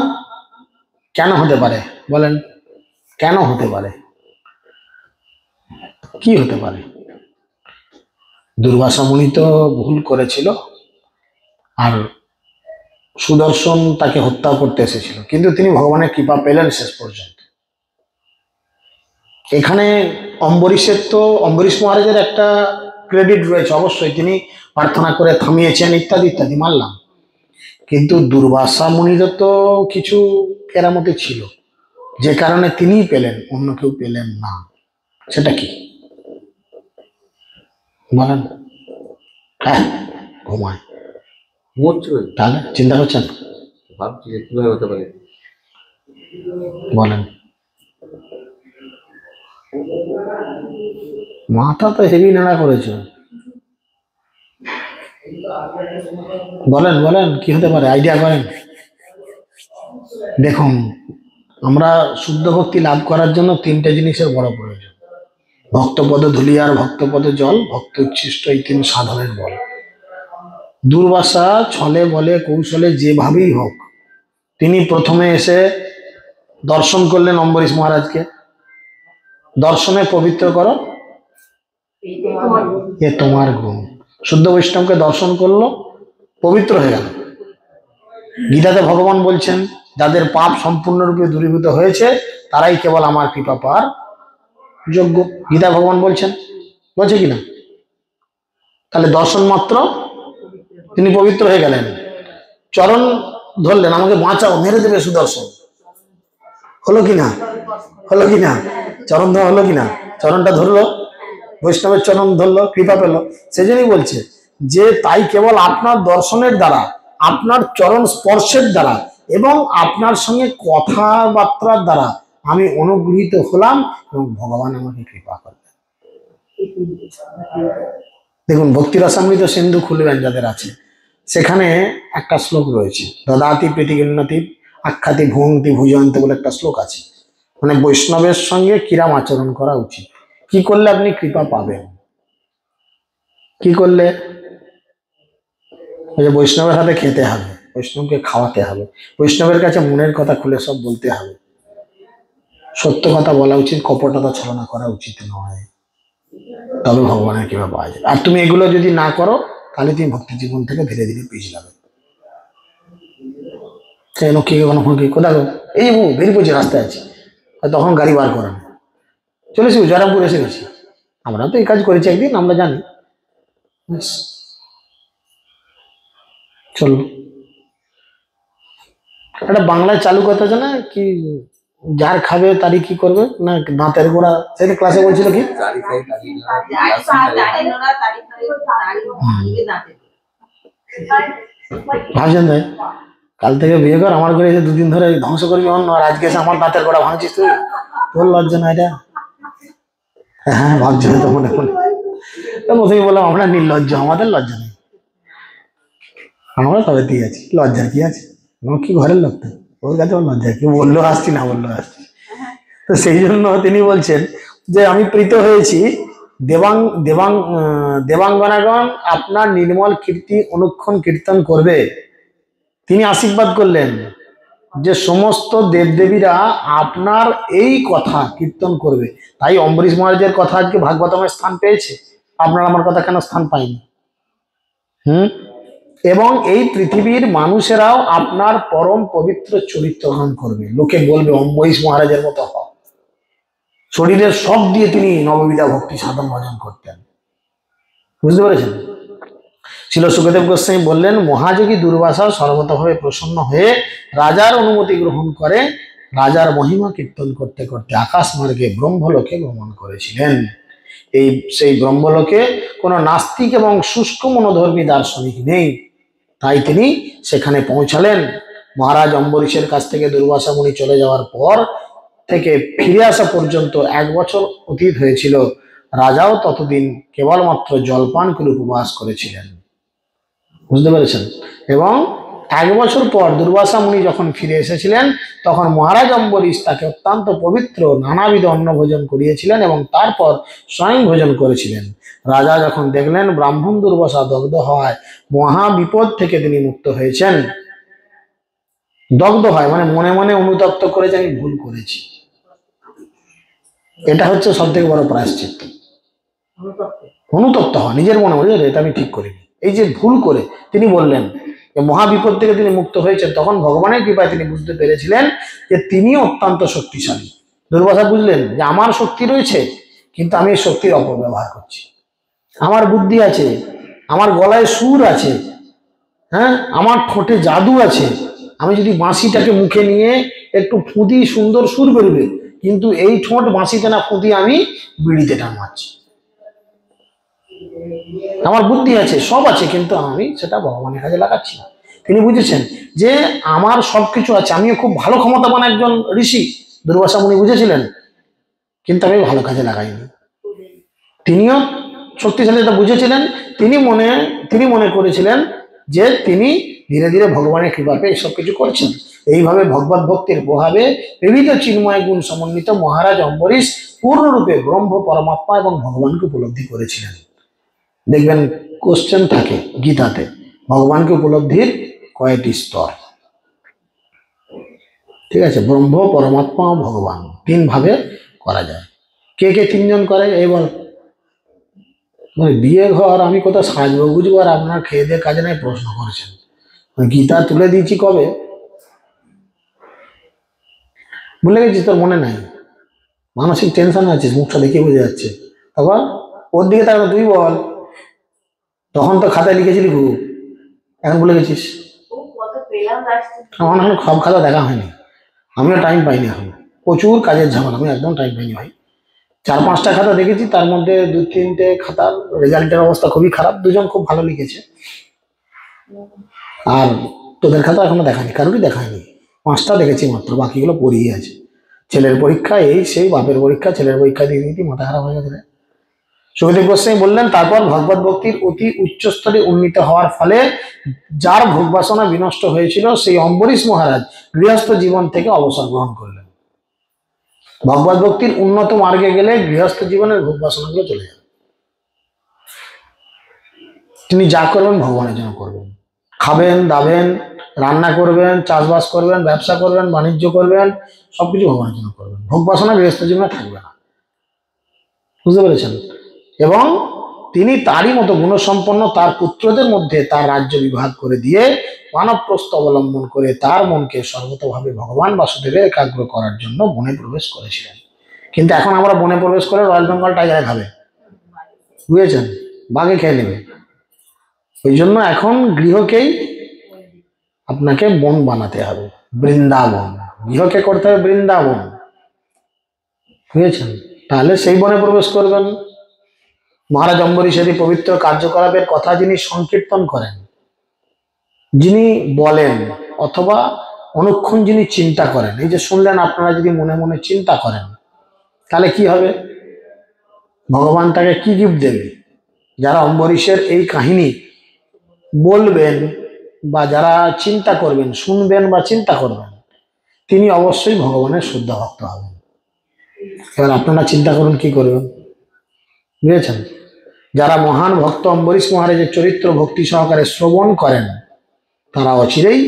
কেন হতে পারে বলেন? কেন হতে পারে? কি হতে পারে? দুর্বাসা মুনি তো ভুল করেছিল, আর সুদর্শন তাকে হত্যা করতে এসেছিল, কিন্তু তিনি ভগবানের কৃপা পেলেন শেষ পর্যন্ত। এখানে অম্বরীশ মহারাজের একটা ক্রেডিট রয়েছে অবশ্যই, তিনি প্রার্থনা করে থামিয়েছেন ইত্যাদি ইত্যাদি, মানলাম। কিন্তু দুর্বাসা মুনিরও তো কিছু কেরামতি ছিল, যে কারণে তিনিই পেলেন, অন্য কেউ পেলেন না। সেটা কি বলেন? হ্যাঁ, ঘুমায়। তাহলে চিন্তা করছেন, ভাবছি যে কিভাবে হতে পারে। বলেন। মাথা তো হেভি নাড়া করেছে। বলেন বলেন, কি হতে পারে, আইডিয়া করেন। দেখুন, আমরা শুদ্ধ ভক্তি লাভ করার জন্য 3টে জিনিসের বড় প্রয়োজন: ভক্তপদ ধুলিয়ার, ভক্তপদ জল, ভক্ত উচ্ছিষ্ট, এই 3 সাধনের বল। দুর্বাসা ছলে বলে কৌশলে যেভাবেই হোক, তিনি প্রথমে এসে দর্শন করলেন অম্বরীশ মহারাজকে। দর্শনে পবিত্র করো এ তোমার গুণ। শুদ্ধ বৈষ্ণবকে দর্শন করলো, পবিত্র হয়ে গেল। গীতাতে ভগবান বলছেন, যাদের পাপ সম্পূর্ণরূপে দূরীভূত হয়েছে তারাই কেবল আমার কৃপা পাওয়ার যোগ্য। গীতা ভগবান বলছেন, বলছে কিনা? তাহলে দর্শন মাত্র তিনি পবিত্র হয়ে গেলেন। চরণ ধরলেন, আমাকে বাঁচাও, মেরে দেবে সুদর্শন। হলো কিনা? হলো কিনা? চরণ ধরা হলো কিনা? চরণটা ধরলো, বৈষ্ণবের চরণ ধরলো, কৃপা পেল। সেই জন্যই বলছে যে তাই কেবল আপনার দর্শনের দ্বারা, আপনার চরণ স্পর্শের দ্বারা এবং আপনার সঙ্গে কথাবার্তার দ্বারা আমি অনুগৃহীত হলাম এবং ভগবান আমাকে কৃপা করলেন। দেখুন, ভক্তি রসামৃত সিন্ধু খুলবেন যাদের আছে, সেখানে একটা শ্লোক রয়েছে, দদাতি প্রীতিগিন্নতি আখ্যাতি ভুঙ্ক্তি ভুজন্ত বলে একটা শ্লোক আছে। মানে বৈষ্ণবের সঙ্গে কিরাম আচরণ করা উচিত, কি করলে আপনি কৃপা পাবেন। কি করলে? ওই যে বৈষ্ণবের হাতে খেতে হবে, বৈষ্ণবকে খাওয়াতে হবে, বৈষ্ণবের কাছে মনের কথা খুলে সব বলতে হবে, সত্য কথা বলা উচিত, কপটতা ছলনা করা উচিত নয়, তবে ভগবানের কৃপা পাওয়া যাবে। আর তুমি এগুলো যদি না করো, তাহলে তুমি ভক্তি জীবন থেকে ধীরে ধীরে পিছিয়ে যাবে। কেন কি কোথাও এই বেরিয়ে পড়ছে, রাস্তায় আছে, তখন গাড়ি বার করে না, চলেছি জয়রামপুর এসে গেছি। আমরা তো এই কাজ করেছি একদিন, আমরা জানি। চলো, একটা বাংলায় চালু কথা আছে না কি, যার খাবে তারই কি করবে না, দাঁতের গোড়া, সেটা ক্লাসে বলছিল কি, দাড়ি খাই দাড়ি না, যাই পা দাড়ি নোড়া দাড়ি খাই দাড়ি ভাঙবে দাঁতে। ভাবছেন তাই, কাল থেকে বিয়ে কর, আমার ঘরে এসে দুদিন ধরে ধ্বংস করবি অন্য, আর আজকে এসে আমার দাঁতের গোড়া ভাঙছিস তুই, তোর লজ্জা না এটা? হ্যাঁ ভাবছি তো মনে মনে, প্রথমে বললাম আমরা নির্লজ্জ, আমাদের লজ্জা নেই, আমরা তবে ঠিক আছি, লজ্জার কি আছে, আমার কি ঘরের লোক তো, ওর কাছে ওর লজ্জা কি, বললেও আসছি না বললেও আসছি। তো সেই জন্য তিনি বলছেন যে আমি প্রীত হয়েছি, দেবাঙ্গনাগণ আপনার নির্মল কীর্তি অনুক্ষণ কীর্তন করবে। তিনি আশীর্বাদ করলেন যে সমস্ত দেবদেবীরা আপনার এই কথা কীর্তন করবে। তাই অম্বরীশ মহারাজের কথা আজকে ভাগবতমের স্থান পেয়েছে, আপনার আমার কথা কেন স্থান পায়নি? এবং এই পৃথিবীর মানুষেরাও আপনার পরম পবিত্র চরিত্র গ্রহণ করবে, লোকে বলবে অম্বরীশ মহারাজের মতো হ। শরীরের সব দিয়ে তিনি নববিধা ভক্তি সাধন ভজন করতেন, বুঝতে পেরেছেন? ছিল সুখদেব গোস্বামী বললেন, মহাযোগী দুর্বাসা সর্বতভাবে প্রসন্ন হয়ে রাজার অনুমতি গ্রহণ করে রাজার মহিমা কীর্তন করতে করতে আকাশ মার্গে ব্রহ্মলোকে গমন করেছিলেন। সেই ব্রহ্মলোকে কোনো নাস্তিক এবং শুষ্ক মনোধর্মী দার্শনিক নেই, তাই তিনি সেখানে পৌঁছালেন। মহারাজ অম্বরীশের কাছ থেকে দুর্বাসা মুনি চলে যাওয়ার পর থেকে ফিরে আসা পর্যন্ত 1 বছর অতীত হয়েছিল। রাজাও ততদিন কেবলমাত্র জলপান করে উপবাস করেছিলেন, বুঝতে পেরেছেন? এবং 1 বছর পর দুর্বাসা মুনি যখন ফিরে এসেছিলেন, তখন মহারাজ অম্বরীশ তাকে অত্যন্ত পবিত্র নানাবিধ অন্ন ভোজন করিয়েছিলেন এবং তারপর স্বয়ং ভোজন করেছিলেন। রাজা যখন দেখলেন ব্রাহ্মণ দুর্বাসা দগ্ধ হওয়ায় মহা বিপদ থেকে তিনি মুক্ত হয়েছেন, দগ্ধ হয় মানে মনে মনে অনুতপ্ত করেছে আমি ভুল করেছি, এটা হচ্ছে সব থেকে বড় প্রায়শ্চিত্ত। অনুতপ্ত হওয়া, নিজের মনে মনে এটা আমি ঠিক করিনি, এই যে ভুল করে তিনি বললেন মহাবিপদ থেকে তিনি মুক্ত হয়েছেন, তখন ভগবানের কৃপায় তিনি বুঝতে পেরেছিলেন যে তিনি অত্যন্ত শক্তিশালী। দুর্বাসা বুঝলেন যে আমার শক্তি রয়েছে, কিন্তু আমি এই শক্তির অপব্যবহার করছি। আমার বুদ্ধি আছে, আমার গলায় সুর আছে, হ্যাঁ, আমার ঠোঁটে জাদু আছে, আমি যদি বাঁশিটাকে মুখে নিয়ে একটু ফুঁদি সুন্দর সুর বেরোবে, কিন্তু এই ঠোঁট বাঁশিতে না ফুঁদি আমি বিড়িতে টানমাচ্ছি। আমার বুদ্ধি আছে, সব আছে, কিন্তু আমি সেটা ভগবানের কাজে লাগাচ্ছি না। তিনি বুঝেছেন যে আমার সবকিছু আছে, আমিও খুব ভালো ক্ষমতাবান একজন ঋষি, দুর্বাসা মুনি বুঝেছিলেন, কিন্তু আমি ভালো কাজে লাগাইনি। তিনিও শক্তিশালী এটা বুঝেছিলেন। তিনি মনে করেছিলেন যে তিনি ধীরে ধীরে ভগবানের কৃপা পেয়ে এইসব কিছু করছেন। এইভাবে ভগবত ভক্তির প্রভাবে বিবিধ চিন্ময় গুণ সমন্বিত মহারাজ অম্বরীশ পূর্ণরূপে ব্রহ্ম পরমাত্মা এবং ভগবানকে উপলব্ধি করেছিলেন। দেখবেন কোশ্চেন থাকে গীতাতে, ভগবানকে উপলব্ধির কয়টি স্তর, ঠিক আছে? ব্রহ্ম পরমাত্মা ও ভগবান 3 ভাবে করা যায়। কে কে 3 জন করে এই বল? বিয়ে ঘর আমি কোথাও সাজবো বুঝবো, আর আপনার খেয়ে দিয়ে কাজে নাই প্রশ্ন করেছেন। গীতা তুলে দিয়েছি কবে, ভুলে গেছিস? তোর মনে নাই? মানসিক টেনশন আছিস, মুখটা দেখে বোঝা যাচ্ছে। তখন ওর দিকে তাহলে তুই বল, তখন তো খাতায় লিখেছিলি খুব, এখন ভুলে গেছিস? আমার এখন সব খাতা দেখা হয়নি, আমিও টাইম পাইনি, এখন প্রচুর কাজের ঝামেলা, আমি একদম টাইম পাইনি ভাই। 4-5টা খাতা দেখেছি, তার মধ্যে 2-3টে খাতার রেজাল্টের অবস্থা খুবই খারাপ, 2জন খুব ভালো লিখেছে, আর তোদের খাতা এখনো দেখায়নি, কারোরই দেখায়নি। 5টা দেখেছি মাত্র, বাকিগুলো পড়িয়ে আছে। ছেলের পরীক্ষা এই সেই, বাপের পরীক্ষা, ছেলের পরীক্ষা দিয়ে দিতে মাথা খারাপ হয়ে গেছে। সুখদেব গোস্বামী বললেন, তারপর ভগবত ভক্তির অতি উচ্চ স্তরে উন্নীত হওয়ার ফলে যার ভোগ বাসনা বিনষ্ট হয়েছিল, সেই অম্বরীশ মহারাজ গৃহস্থ জীবন থেকে অবসর গ্রহণ করলেন। ভগবত ভক্তির উন্নত মার্গে গেলে গৃহস্থ জীবনের ভোগ বাসনাগুলো চলে যাবে। তিনি যা করবেন ভগবানের জন্য করবেন, খাবেন দাবেন, রান্না করবেন, চাষবাস করবেন, ব্যবসা করবেন, বাণিজ্য করবেন, সবকিছু ভগবানের জন্য করবেন। ভোগ বাসনা গৃহস্থ জীবনে থাকবে না, বুঝতে পেরেছেন? এবং তিনি তারই মতো গুণসম্পন্ন তার পুত্রদের মধ্যে তার রাজ্য বিভাগ করে দিয়ে মানবপ্রস্থ অবলম্বন করে তার মনকে সর্বতভাবে ভগবান বাসুদেবে একাগ্র করার জন্য বনে প্রবেশ করেছিলেন। কিন্তু এখন আমরা বনে প্রবেশ করে রয়্যাল বেঙ্গল টাইগারে খাবে, বুঝেছেন? বাঘে খেয়ে নেবে। ওই জন্য এখন গৃহকেই আপনাকে বন বানাতে হবে, বৃন্দাবন। গৃহকে করতে হবে বৃন্দাবন, বুঝেছেন? তাহলে সেই বনে প্রবেশ করবেন। মহারাজ অম্বরীশের এই পবিত্র কার্যকলাপের কথা যিনি সংকীর্তন করেন, যিনি বলেন, অথবা অনুক্ষণ যিনি চিন্তা করেন, এই যে শুনলেন, আপনারা যদি মনে মনে চিন্তা করেন তাহলে কি হবে? ভগবান তাকে কি গিফট দেবে? যারা অম্বরীশের এই কাহিনী বলবেন বা যারা চিন্তা করবেন, শুনবেন বা চিন্তা করবেন, তিনি অবশ্যই ভগবানের শুদ্ধ ভক্ত হবেন। এবার আপনারা চিন্তা করুন কি করবেন, বুঝেছেন? যারা মহান ভক্ত অম্বরীশ মহারাজের চরিত্র ভক্তি সহকারে শ্রবণ করেন, তারা অচিরেই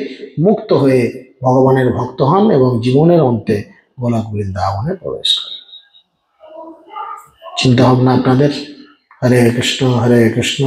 মুক্ত হয়ে ভগবানের ভক্ত হন এবং জীবনের অন্তে গোলক বৃন্দাবনে প্রবেশ করেন। চিন্তা ভাবনা আপনাদের? হরে কৃষ্ণ হরে কৃষ্ণ